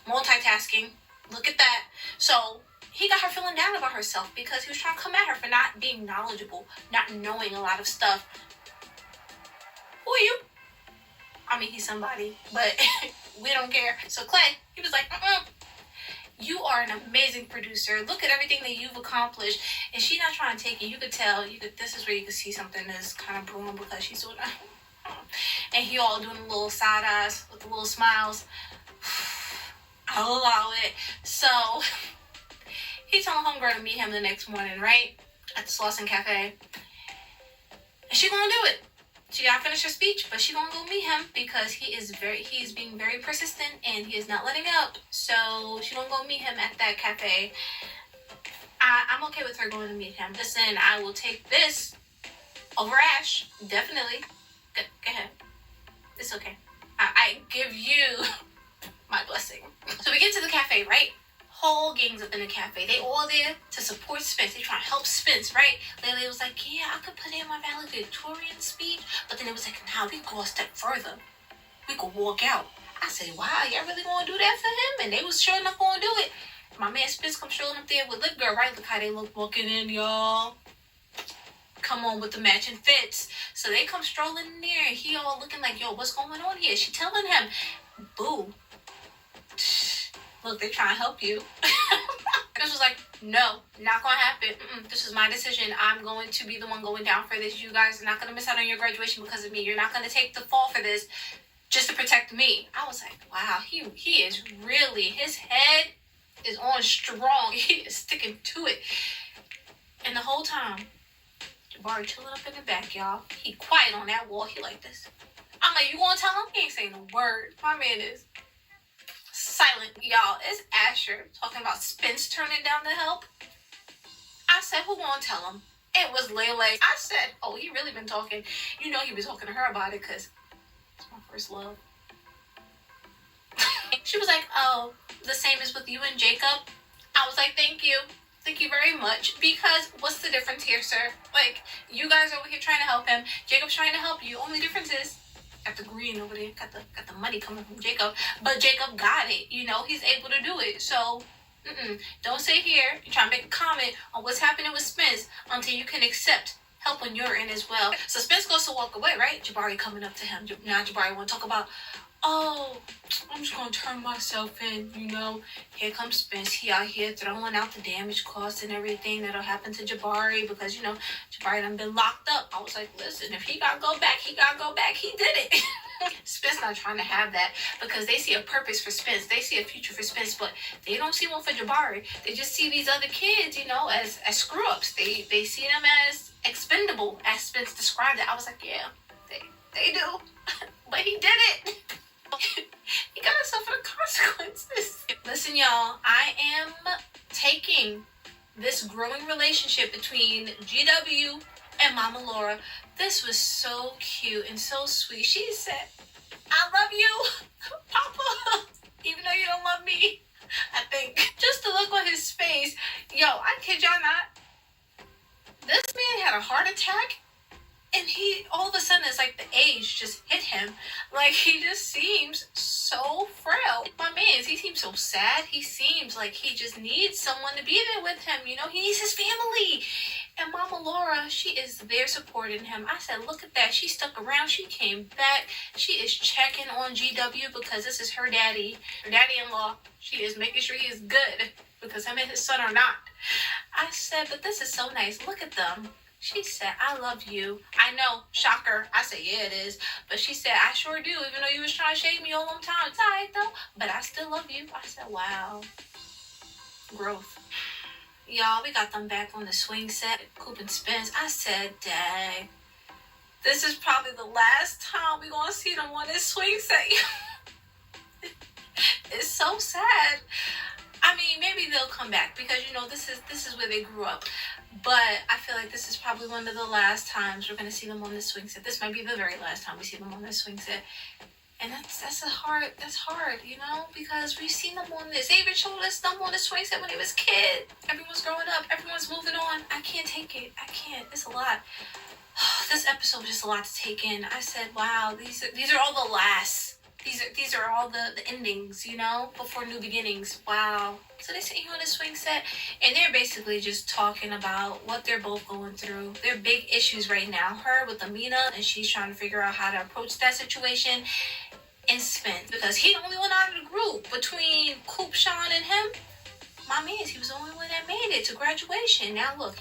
Multitasking. Look at that. So he got her feeling down about herself because he was trying to come at her for not being knowledgeable, not knowing a lot of stuff. Who are you? I mean, he's somebody, but we don't care. So Clay, he was like, you are an amazing producer. Look at everything that you've accomplished. And she's not trying to take it. You could tell. This is where you could see something that's kind of brewing because she's doing that. And he all doing little side eyes with the little smiles. I'll allow it. So he telling homegirl to meet him the next morning, right? At the Slauson Cafe. And she gonna do it. She gotta finish her speech, but she gonna go meet him because he is being very persistent and he is not letting up. So she gonna go meet him at that cafe. I'm okay with her going to meet him. Listen, I will take this over Ash, definitely. Go ahead. It's okay. I give you my blessing. So we get to the cafe, right? Whole gang's up in the cafe. They all there to support Spence. They trying to help Spence, right? Layla was like, yeah, I could put in my valedictorian speech. But then it was like, nah, we go a step further. We could walk out. I said, wow, y'all really gonna do that for him? And they was sure enough gonna do it. My man Spence comes strolling up there with Lip Girl, right? Look how they look walking in, y'all. Come on with the matching fits. So they come strolling in there and he all looking like, yo, what's going on here? She telling him, boo. Look, they trying to help you. Chris was like, no, not gonna happen. This is my decision. I'm going to be the one going down for this. You guys are not gonna miss out on your graduation because of me. You're not gonna take the fall for this just to protect me. I was like, wow, he is really, his head is on strong. He is sticking to it. And the whole time, Jabari chilling up in the back, y'all. He quiet on that wall. He like this. I'm like, you gonna tell him? He ain't saying a word. My man is silent, y'all. It's Asher talking about Spence turning down to help. I said, who gonna tell him? It was Layla. I said, oh, he really been talking. You know he was talking to her about it because it's my first love. She was like, oh, the same as with you and Jacob. I was like, thank you. Thank you very much. Because what's the difference here, sir? Like, you guys over here trying to help him. Jacob's trying to help you. Only difference is, got the green over there, got the money coming from Jacob. But Jacob got it. You know, he's able to do it. So, don't sit here and try to make a comment on what's happening with Spence until you can accept help on your end as well. So Spence goes to walk away, right? Jabari coming up to him. Now Jabari want to talk about, oh, I'm just going to turn myself in, you know. Here comes Spence. He out here throwing out the damage costs and everything that'll happen to Jabari because, you know, Jabari done been locked up. I was like, listen, if he got to go back, he got to go back. He did it. Spence not trying to have that because they see a purpose for Spence. They see a future for Spence, but they don't see one for Jabari. They just see these other kids, you know, as screw-ups. They see them as expendable, as Spence described it. I was like, yeah, they do. But he did it. He got himself for the consequences. Listen, y'all, I am taking this growing relationship between GW and Mama Laura. This was so cute and so sweet. She said, I love you, Papa, even though you don't love me, I think. Just the look on his face. Yo, I kid y'all not. This man had a heart attack. And he, all of a sudden, it's like the age just hit him. Like, he just seems so frail. My man, he seems so sad. He seems like he just needs someone to be there with him. You know, he needs his family. And Mama Laura, she is there supporting him. I said, look at that. She stuck around. She came back. She is checking on GW because this is her daddy. Her daddy-in-law. She is making sure he is good because him and his son are not. I said, but this is so nice. Look at them. She said, I love you. I know, shocker. I said, yeah, it is. But she said, I sure do, even though you was trying to shake me a long time. It's all right, though. But I still love you. I said, wow. Growth. Y'all, we got them back on the swing set. Coop and Spence. I said, dang. This is probably the last time we're going to see them on this swing set. It's so sad. I mean, maybe they'll come back because, you know, this is where they grew up. But I feel like this is probably one of the last times we're going to see them on this swing set. This might be the very last time we see them on this swing set. And that's hard, you know, because we've seen them on this. They even showed us them on the swing set when they was kids. Everyone's growing up. Everyone's moving on. I can't take it. I can't. It's a lot. This episode was just a lot to take in. I said, wow, these are all the lasts. These are all the endings, you know, before new beginnings. Wow. So they sit here on the swing set, and they're basically just talking about what they're both going through. Their big issues right now. Her with Amina, and she's trying to figure out how to approach that situation. And Spence, because he the only one out of the group between Coop, Sean, and him. My man, he was the only one that made it to graduation. Now look,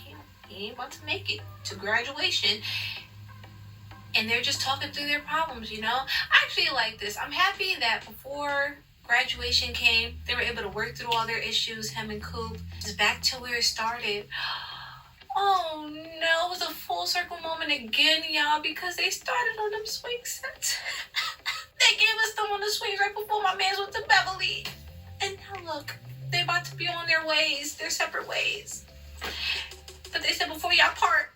he ain't about to make it to graduation. And they're just talking through their problems, you know? I actually like this. I'm happy that before graduation came, they were able to work through all their issues, him and Coop. It's back to where it started. Oh no, it was a full circle moment again, y'all, because they started on them swing sets. They gave us them on the swings right before my mans went to Beverly. And now look, they about to be on their ways, their separate ways. But they said before y'all part,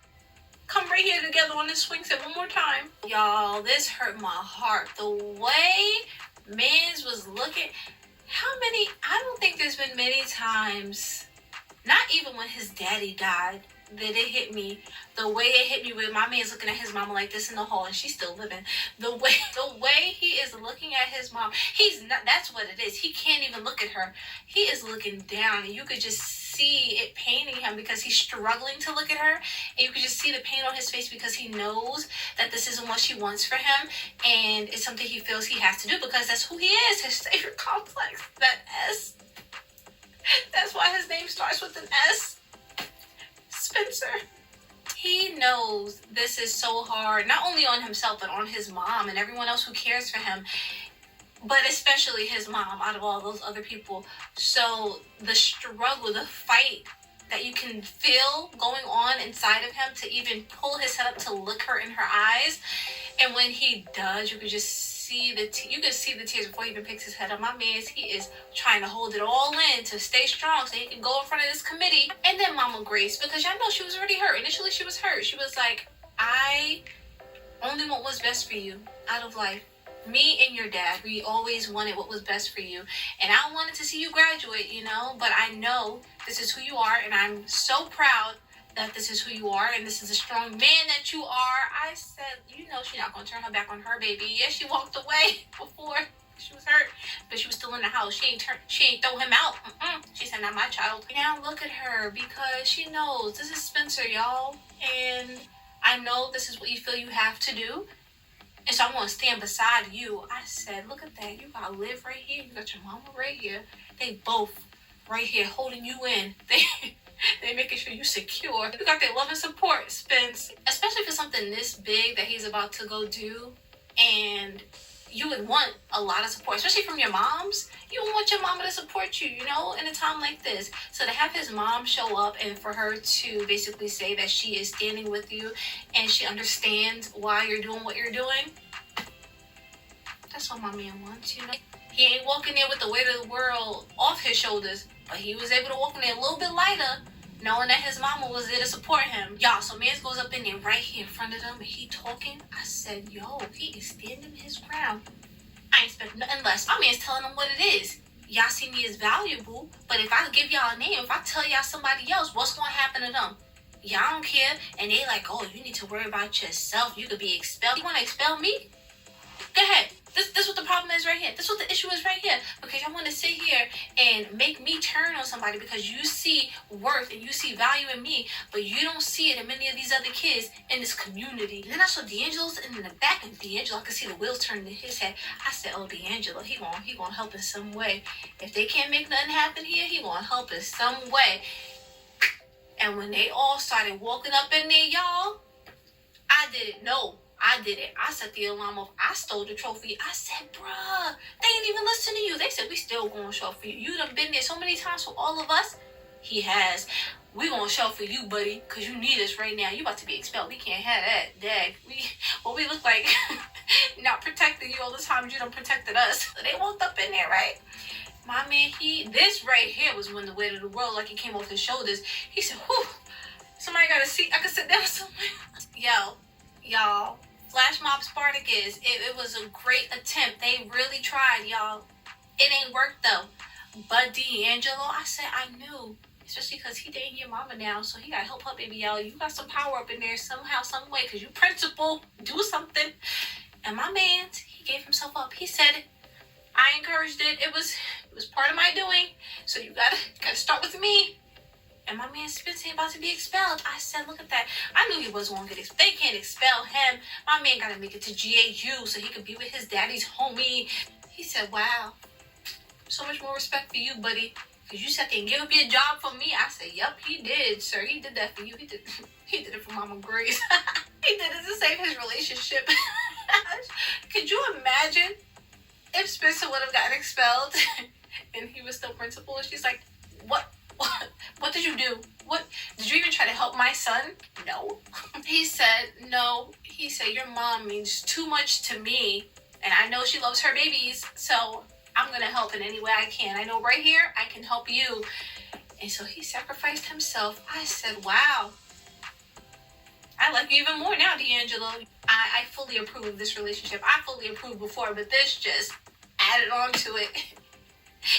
come right here together on this swing set one more time. Y'all, this hurt my heart. The way mans was looking. I don't think there's been many times, not even when his daddy died, that it hit me the way it hit me with my man's looking at his mama like this in the hall, and she's still living. The way he is looking at his mom, he's not, that's what it is. He can't even look at her. He is looking down, and you could just see it paining him because he's struggling to look at her, and you could just see the pain on his face because he knows that this isn't what she wants for him, and it's something he feels he has to do because that's who he is, his savior complex. That S, that's why his name starts with an S. Spencer. He knows this is so hard, not only on himself, but on his mom and everyone else who cares for him, but especially his mom out of all those other people. So the struggle, the fight that you can feel going on inside of him to even pull his head up to look her in her eyes. And when he does, you can just see the tears before he even picks his head up. My man, he is trying to hold it all in to stay strong so he can go in front of this committee. And then Mama Grace, because y'all know she was already hurt. Initially, she was hurt. She was like, I only want what's best for you out of life. Me and your dad, we always wanted what was best for you. And I wanted to see you graduate, but I know this is who you are, and I'm so proud that this is who you are, and this is a strong man that you are. I said, she's not going to turn her back on her baby. Yeah, she walked away before she was hurt, but she was still in the house. She ain't throw him out. She said, not my child. Now look at her, because she knows this is Spencer, y'all, and I know this is what you feel you have to do. And so I'm going to stand beside you. I said, look at that. You got to live right here. You got your mama right here. They both right here holding you in. They making sure you secure. You got their love and support, Spence. Especially for something this big that he's about to go do. And you would want a lot of support, especially from your moms. You would want your mama to support you, in a time like this. So to have his mom show up and for her to basically say that she is standing with you and she understands why you're doing what you're doing, that's what my man wants, He ain't walking there with the weight of the world off his shoulders, but he was able to walk in there a little bit lighter, knowing that his mama was there to support him. Y'all, so Mans goes up in there right here in front of them, and he talking. I said, yo, he is standing his ground. I ain't expect nothing less. My man's telling them what it is. Y'all see me as valuable, but if I give y'all a name, if I tell y'all somebody else, what's going to happen to them? Y'all don't care, and they like, oh, you need to worry about yourself. You could be expelled. You want to expel me? Go ahead. This what the problem is right here. This what the issue is right here. Because y'all want to sit here and make me turn on somebody because you see worth and you see value in me, but you don't see it in many of these other kids in this community. And then I saw D'Angelo's in the back of D'Angelo. I could see the wheels turning in his head. I said, oh, D'Angelo, he gonna help in some way. If they can't make nothing happen here, he gonna help in some way. And when they all started walking up in there, y'all, I didn't know. I did it. I set the alarm off. I stole the trophy. I said, bruh, they ain't even listen to you. They said, we still gonna show up for you. You done been there so many times for all of us. He has. We gonna show up for you, buddy, because you need us right now. You about to be expelled. We can't have that. Dag. We look like not protecting you all the time. You done protected us. So they walked up in there, right? My man, this right here was when the weight of the world, like it came off his shoulders. He said, whew, somebody got a seat. I could sit down somewhere. Y'all. Flash Mob Spartacus, it was a great attempt. They really tried, y'all. It ain't worked, though. But D'Angelo, I said I knew. Especially because he dating your mama now, so he got to help her, baby, y'all. You got some power up in there somehow, some way, because you principal. Do something. And my man, he gave himself up. He said, I encouraged it. It was part of my doing. So you gotta start with me. And my man Spence ain't about to be expelled. I said, look at that. I knew he wasn't going to get expelled. They can't expel him. My man got to make it to GAU so he could be with his daddy's homie. He said, wow. So much more respect for you, buddy. Because you sat there and gave up your job for me. I said, yep, he did, sir. He did that for you. He did it for Mama Grace. He did it to save his relationship. Could you imagine if Spencer would have gotten expelled and he was still principal? She's like, what? What did you do? What? Did you even try to help my son? No. He said, no. He said, your mom means too much to me. And I know she loves her babies. So I'm going to help in any way I can. I know right here, I can help you. And so he sacrificed himself. I said, wow. I like you even more now, D'Angelo. I fully approve of this relationship. I fully approved before, but this just added on to it.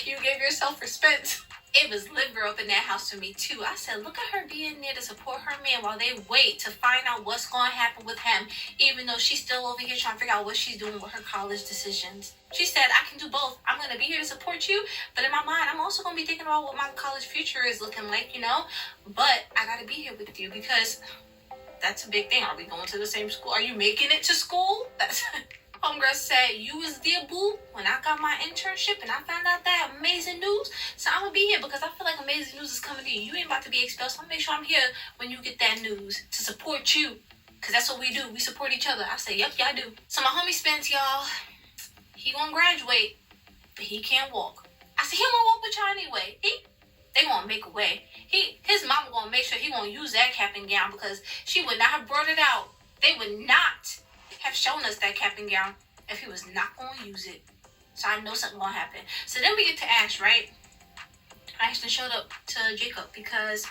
You gave yourself respect. It was lit girl up in that house for me too. I said, look at her being there to support her man while they wait to find out what's going to happen with him, even though she's still over here trying to figure out what she's doing with her college decisions. She said, I can do both. I'm going to be here to support you, but in my mind, I'm also going to be thinking about what my college future is looking like, you know? But I got to be here with you because that's a big thing. Are we going to the same school? Are you making it to school? That's... Homegirl said, you was there, boo, when I got my internship and I found out that amazing news. So I'm going to be here because I feel like amazing news is coming to you. You ain't about to be expelled, so I'm going to make sure I'm here when you get that news to support you. Because that's what we do. We support each other. I say, yep, y'all do. So my homie Spence, y'all, he going to graduate, but he can't walk. I said, he won't walk with y'all anyway. They gonna make a way. His mama gonna make sure he won't use that cap and gown because she would not have brought it out. They would not have shown us that cap and gown if he was not gonna use it. So I know something gonna happen. So then we get to Ash, right? Ashton showed up to Jacob because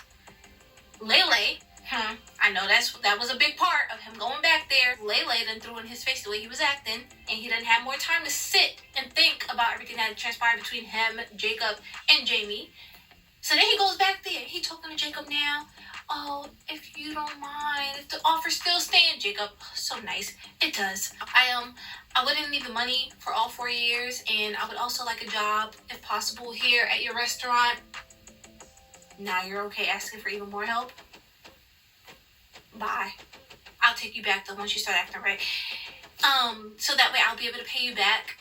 Layla, I know that was a big part of him going back there. Layla then threw in his face the way he was acting, and he didn't have more time to sit and think about everything that had transpired between him, Jacob, and Jamie. So then he goes back there. He talking to Jacob now. Oh, if you don't mind, if the offer still stands, Jacob. So nice. It does. I wouldn't need the money for all 4 years, and I would also like a job, if possible, here at your restaurant. Now you're okay asking for even more help? Bye. I'll take you back though once you start acting right. So that way I'll be able to pay you back,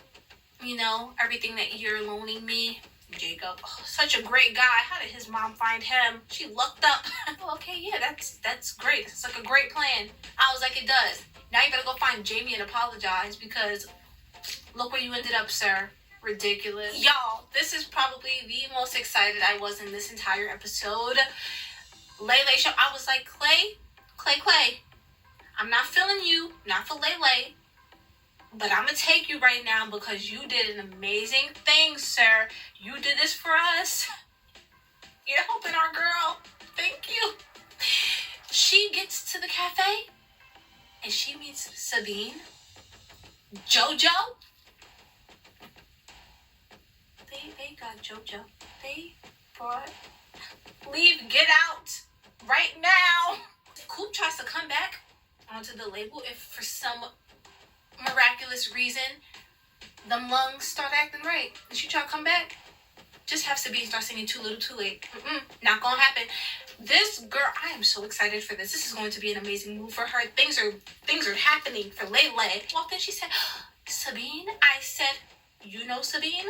you know, everything that you're loaning me. Jacob, such a great guy. How did his mom find him? She looked up. Okay, yeah, that's great. It's like a great plan. I was like, it does. Now you better go find Jamie and apologize because look where you ended up, sir. Ridiculous. Y'all, this is probably the most excited I was in this entire episode. Layla show. I was like, Clay. I'm not feeling you. Not for Layla. But I'm going to take you right now because you did an amazing thing, sir. You did this for us. You're helping our girl. Thank you. She gets to the cafe and she meets Sabine, JoJo. They got JoJo. They brought... Leave, get out right now. Coop tries to come back onto the label if for some miraculous reason them lungs start acting right and she try to come back. Just have Sabine start singing Too Little Too Late. Not gonna happen. This girl, I am so excited for this. This is going to be an amazing move for her. Things are happening for Layla. Walked in, she said, Sabine? I said, you know Sabine?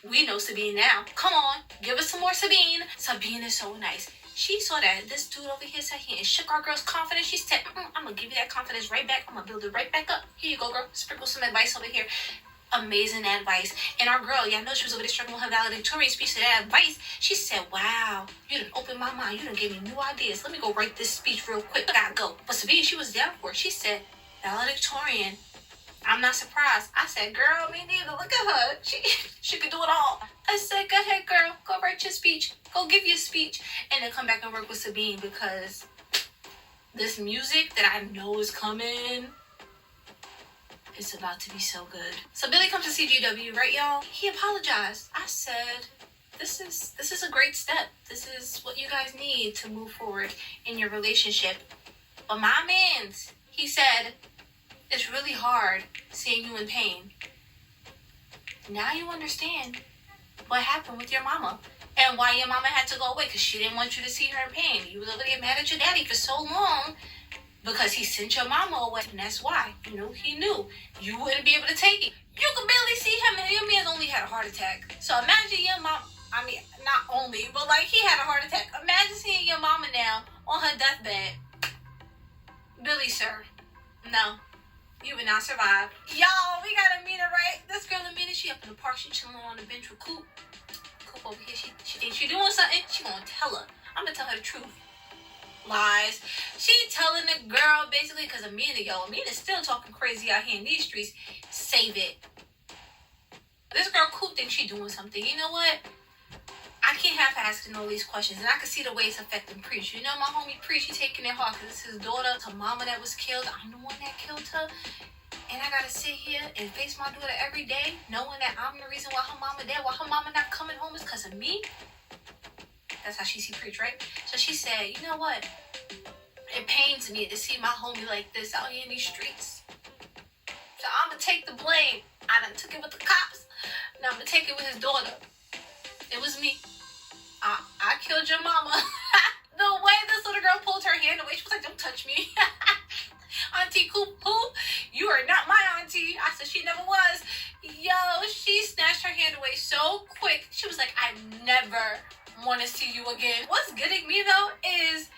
We know Sabine now. Come on, give us some more Sabine. Sabine is so nice. She saw that this dude over here said he shook our girl's confidence. She said, I'm going to give you that confidence right back. I'm going to build it right back up. Here you go, girl. Sprinkle some advice over here. Amazing advice. And our girl, yeah, I know she was over there struggling with her valedictorian speech to that advice. She said, wow, you done opened my mind. You done gave me new ideas. Let me go write this speech real quick. I gotta go. But Sabine, she was down for it. She said, valedictorian. I'm not surprised. I said, girl, me neither. Look at her. She could do it all. I said, go ahead, girl. Go write your speech. Go give your speech. And then come back and work with Sabine because this music that I know is coming is about to be so good. So Billy comes to CGW, right, y'all? He apologized. I said, this is a great step. This is what you guys need to move forward in your relationship. But my man's, he said, it's really hard seeing you in pain. Now you understand what happened with your mama and why your mama had to go away because she didn't want you to see her in pain. You was over there mad at your daddy for so long because he sent your mama away. And that's why, you know, he knew you wouldn't be able to take it. You could barely see him and your man only had a heart attack. So imagine your mom, I mean, not only, but like he had a heart attack. Imagine seeing your mama now on her deathbed. Billy, sir, no. You would not survive. Y'all, we got Amina, right? This girl Amina, she up in the park. She chilling on the bench with Coop. Coop wife over here, she thinks she doing something, she gonna tell her. I'm gonna tell her the truth. Lies. She telling the girl basically because Amina's still talking crazy out here in these streets. Save it. This girl Coop thinks she doing something. You know what? I can't have asking all these questions, and I can see the way it's affecting Preach. You know, my homie Preach, he taking it hard because it's his daughter, her mama that was killed. I'm the one that killed her, and I gotta sit here and face my daughter every day, knowing that I'm the reason why her mama dead, why her mama not coming home is because of me. That's how she see Preach, right? So she said, you know what? It pains me to see my homie like this out here in these streets. So I'm gonna take the blame. I done took it with the cops. Now I'm gonna take it with his daughter. It was me. I killed your mama. The way this little girl pulled her hand away, she was like, don't touch me. Auntie Coop, who? You are not my auntie. I said she never was. Yo, she snatched her hand away so quick. She was like, I never want to see you again. What's getting me though is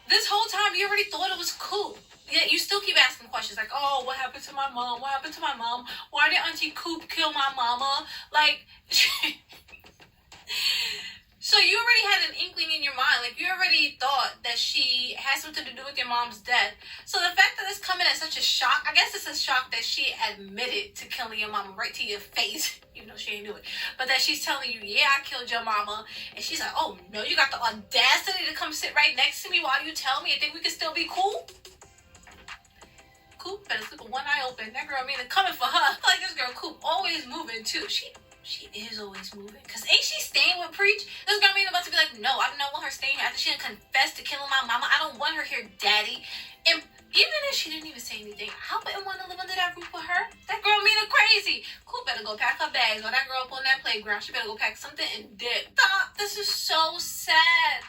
this whole time you already thought it was cool. Yet you still keep asking questions like, oh, what happened to my mom? What happened to my mom? Why did Auntie Coop kill my mama? Like, so you already had an inkling in your mind. Like, you already thought that she had something to do with your mom's death. So the fact that it's coming as such a shock, I guess it's a shock that she admitted to killing your mama right to your face, even though she ain't do it. But that she's telling you, yeah, I killed your mama. And she's like, oh, no, you got the audacity to come sit right next to me while you tell me and think we can still be cool? Coop better sleep with one eye open. That girl Mina coming for her. I feel like this girl Coop always moving too. She is always moving. Cause ain't she staying with Preach? This girl Mina about to be like, no, I don't want her staying here after she done confessed to killing my mama. I don't want her here, daddy. And even if she didn't even say anything, I wouldn't want to live under that roof with her. That girl Mina crazy. Coop better go pack her bags. While that girl up on that playground, she better go pack something and dip. Stop. This is so sad.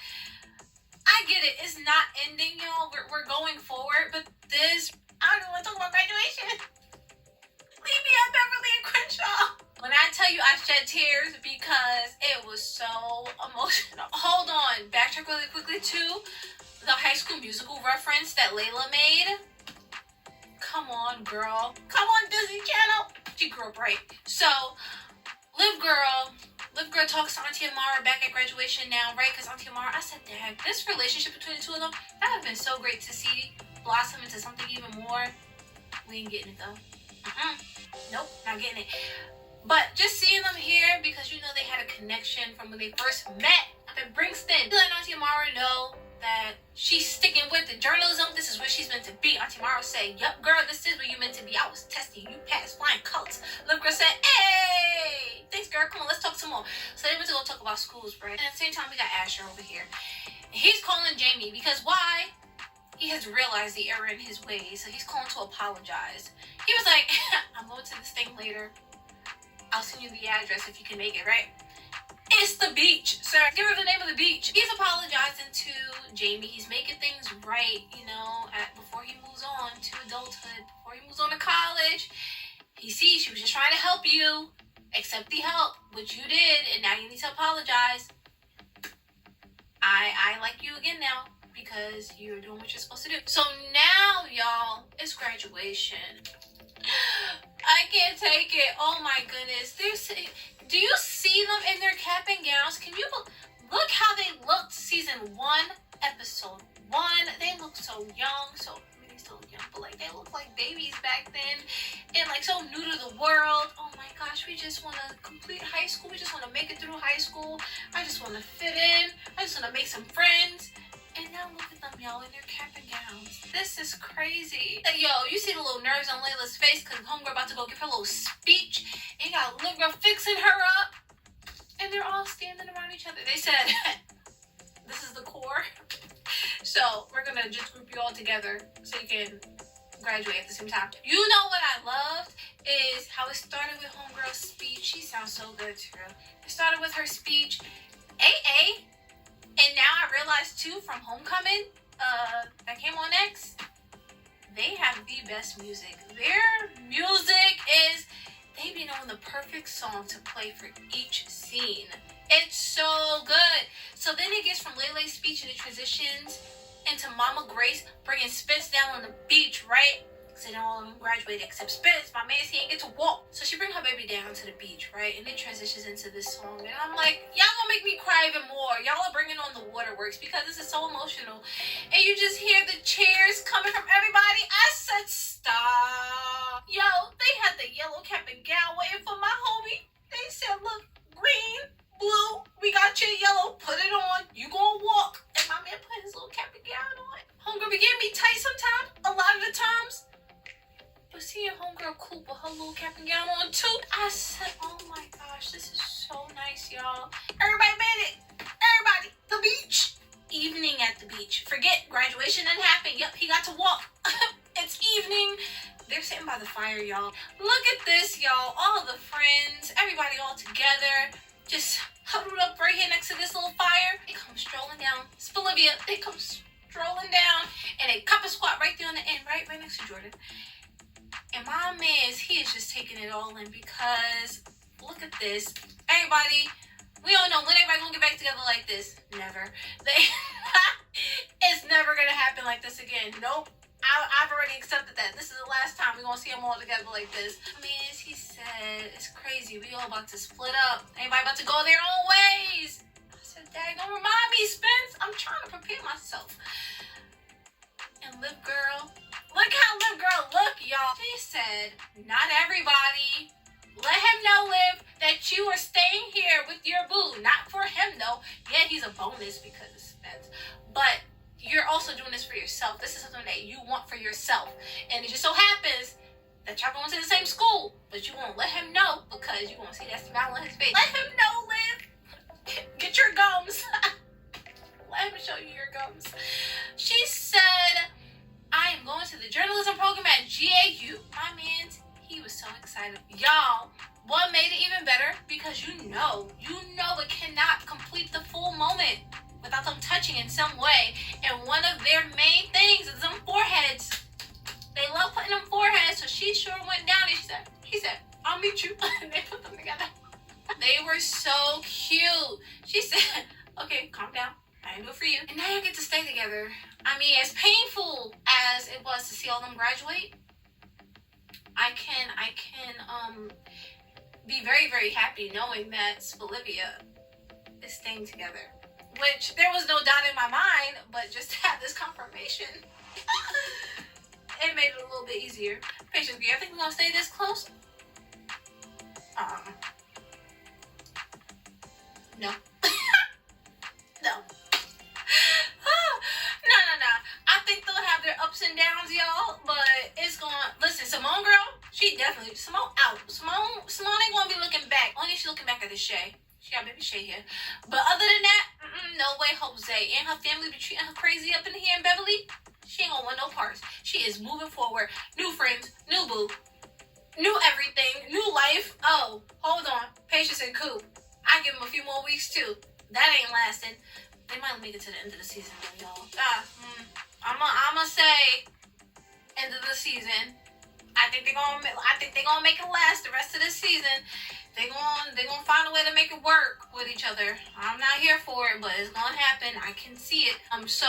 I get it. It's not ending, y'all. We're going forward, but this, I don't want to talk about graduation. Leave me at Beverly and Crenshaw. When I tell you I shed tears because it was so emotional. Hold on. Backtrack really quickly to the High School Musical reference that Layla made. Come on, girl. Come on, Disney Channel. She grew up right. So, Liv Girl talks to Auntie Amara back at graduation now, right? Because Auntie Amara, I said, Dad, this relationship between the two of them, that would have been so great to see blossom into something even more. We ain't getting it though. Nope, not getting it. But just seeing them here because you know they had a connection from when they first met up at Brixton. Letting Auntie Amara know that she's sticking with the journalism. This is where she's meant to be. Auntie Amara say, yup, girl, this is where you meant to be. I was testing you, passed flying colors. Liv Girl said, hey, thanks, girl. Come on, let's talk some more. So they went to go talk about schools, right? And at the same time, we got Asher over here. He's calling Jamie because why? He has realized the error in his ways, so he's calling to apologize. He was like, I'm going to this thing later. I'll send you the address if you can make it, right? It's the beach, sir. Give her the name of the beach. He's apologizing to Jamie. He's making things right, you know, before he moves on to adulthood, before he moves on to college. He sees she was just trying to help you. Accept the help, which you did, and now you need to apologize. I like you again now because you're doing what you're supposed to do. So now, y'all, it's graduation. I can't take it. Oh my goodness. Do you see them in their cap and gowns? Can you look how they looked season 1, episode 1? They look so young. So, I mean, they still look young, but like they look like babies back then. And like so new to the world. Oh my gosh, we just want to complete high school. We just want to make it through high school. I just want to fit in. I just want to make some friends. And now look at them, y'all, in their cap and gowns. This is crazy. Like, yo, you see the little nerves on Layla's face because homegirl about to go give her little speech. And you got Liv Girl fixing her up. And they're all standing around each other. They said, this is the core. So we're going to just group you all together so you can graduate at the same time. You know what I loved is how it started with homegirl's speech. She sounds so good, too. It started with her speech. AA. And now I realized too from Homecoming, that came on X, they have the best music. Their music is, they be knowing the perfect song to play for each scene. It's so good. So then it gets from Layla's speech and it transitions into Mama Grace bringing Spence down on the beach, right? So they all graduated except Spence, my man, he ain't get to walk. So she bring her baby down to the beach, right? And it transitions into this song. And I'm like, y'all gonna make me cry even more. Y'all are bringing on the waterworks because this is so emotional. And you just hear the cheers coming from everybody. I said, stop. Yo, they had the yellow cap and gown waiting for my homie. They said, look, green, blue, we got your yellow, put it on. You gonna walk. And my man put his little cap and gown on. Homegirl be getting me tight sometimes, a lot of the times. But seeing homegirl Coop with her little cap and gown on too, I said, oh my gosh, this is so nice, y'all. Everybody made it. Everybody. The beach. Evening at the beach. Forget graduation didn't happen. Yep, he got to walk. It's evening. They're sitting by the fire, y'all. Look at this, y'all. All the friends, everybody all together, just huddled up right here next to this little fire. They come strolling down. It's Bolivia. They come strolling down, and they cup a squat right there on the end, right next to Jordan. And my man, he is just taking it all in because look at this. Everybody, we don't know when everybody gonna get back together like this. Never. It's never gonna happen like this again. Nope. I've already accepted that. This is the last time we're gonna see them all together like this. Man, he said, it's crazy. We all about to split up. Everybody about to go their own ways. I said, Dad, don't remind me, Spence. I'm trying to prepare myself. And Liv Girl, look how Liv Girl look, y'all. She said, not everybody. Let him know, Liv, that you are staying here with your boo. Not for him, though. Yeah, he's a bonus because of Spence. But you're also doing this for yourself. This is something that you want for yourself. And it just so happens that y'all going to the same school. But you won't let him know because you won't see that smile on his face. Let him know, Liv. Get your gums. Let him show you your gums. She said, I am going to the journalism program at GAU. My man, he was so excited. Y'all, what made it even better? Because you know it cannot complete the full moment without them touching in some way. And one of their main things is them foreheads. They love putting them foreheads, so she sure went down and he said, I'll meet you. And they put them together. They were so cute. She said, okay, calm down. I didn't do it for you. And now you get to stay together. I mean, as painful as it was to see all them graduate, I can be very, very happy knowing that Bolivia is staying together. Which there was no doubt in my mind, but just to have this confirmation, it made it a little bit easier. Patience, do you think we're gonna stay this close? No. No. No. I think they'll have their ups and downs, y'all, but it's gonna, listen, Simone girl, Simone out. Simone ain't gonna be looking back. Only if she's looking back at the Shay. She got baby Shay here. But other than that, no way Jose and her family be treating her crazy up in here in Beverly. She ain't gonna want no parts. She is moving forward. New friends, new boo, new everything, new life. Oh, hold on. Patience and Coop. I give them a few more weeks too. That ain't lasting. They might make it to the end of the season though, y'all. I'ma say end of the season. I think they're gonna make it last the rest of the season. They're gonna find a way to make it work with each other. I'm not here for it, but it's gonna happen. I can see it. So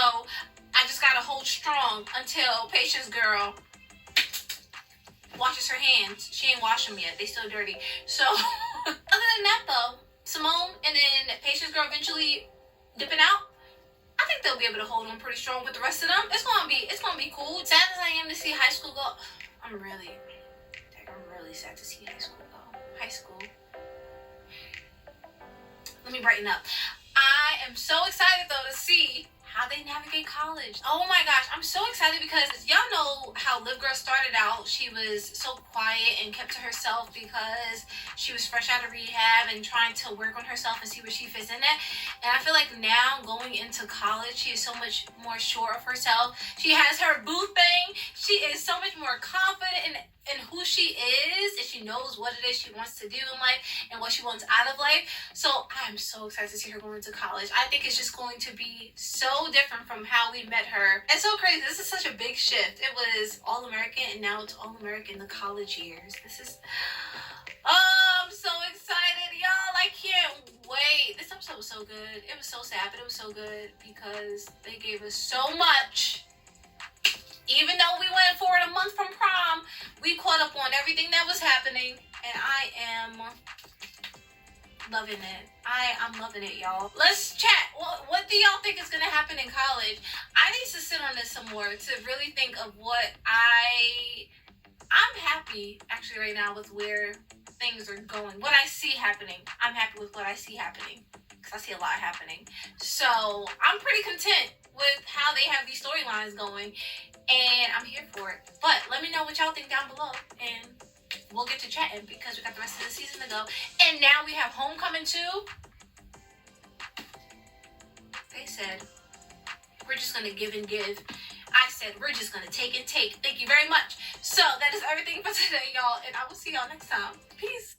I just gotta hold strong until Patience girl washes her hands. She ain't washed them yet. They still dirty. So other than that though, Simone and then Patience girl eventually dipping out. I think they'll be able to hold on pretty strong with the rest of them. It's gonna be cool. Sad as I am to see high school go, I'm really sad to see high school go. High school. Let me brighten up. I am so excited though to see how they navigate college. Oh my gosh, I'm so excited because y'all know how Liv Girl started out. She was so quiet and kept to herself because she was fresh out of rehab and trying to work on herself and see where she fits in at. And I feel like now going into college, she is so much more sure of herself. She has her boo thing. She is so much more confident in who she is, and she knows what it is she wants to do in life and what she wants out of life. So I'm so excited to see her going to college. I think it's just going to be so different from how we met her. It's so crazy. This is such a big shift. It was All-American and now it's All-American the college years. This is, I'm so excited, y'all. I can't wait. This episode was so good. It was so sad, but it was so good because they gave us so much. Even though we went forward a month from prom, we caught up on everything that was happening, and I am loving it. I'm loving it, y'all. Let's chat. What do y'all think is gonna happen in college? I need to sit on this some more to really think of what I'm happy actually right now with where things are going. What I see happening. I'm happy with what I see happening. Because I see a lot happening. So I'm pretty content with how they have these storylines going. And I'm here for it. But let me know what y'all think down below. And we'll get to chatting because we got the rest of the season to go. And now we have Homecoming too. They said, we're just going to give and give. I said, we're just going to take and take. Thank you very much. So that is everything for today, y'all. And I will see y'all next time. Peace.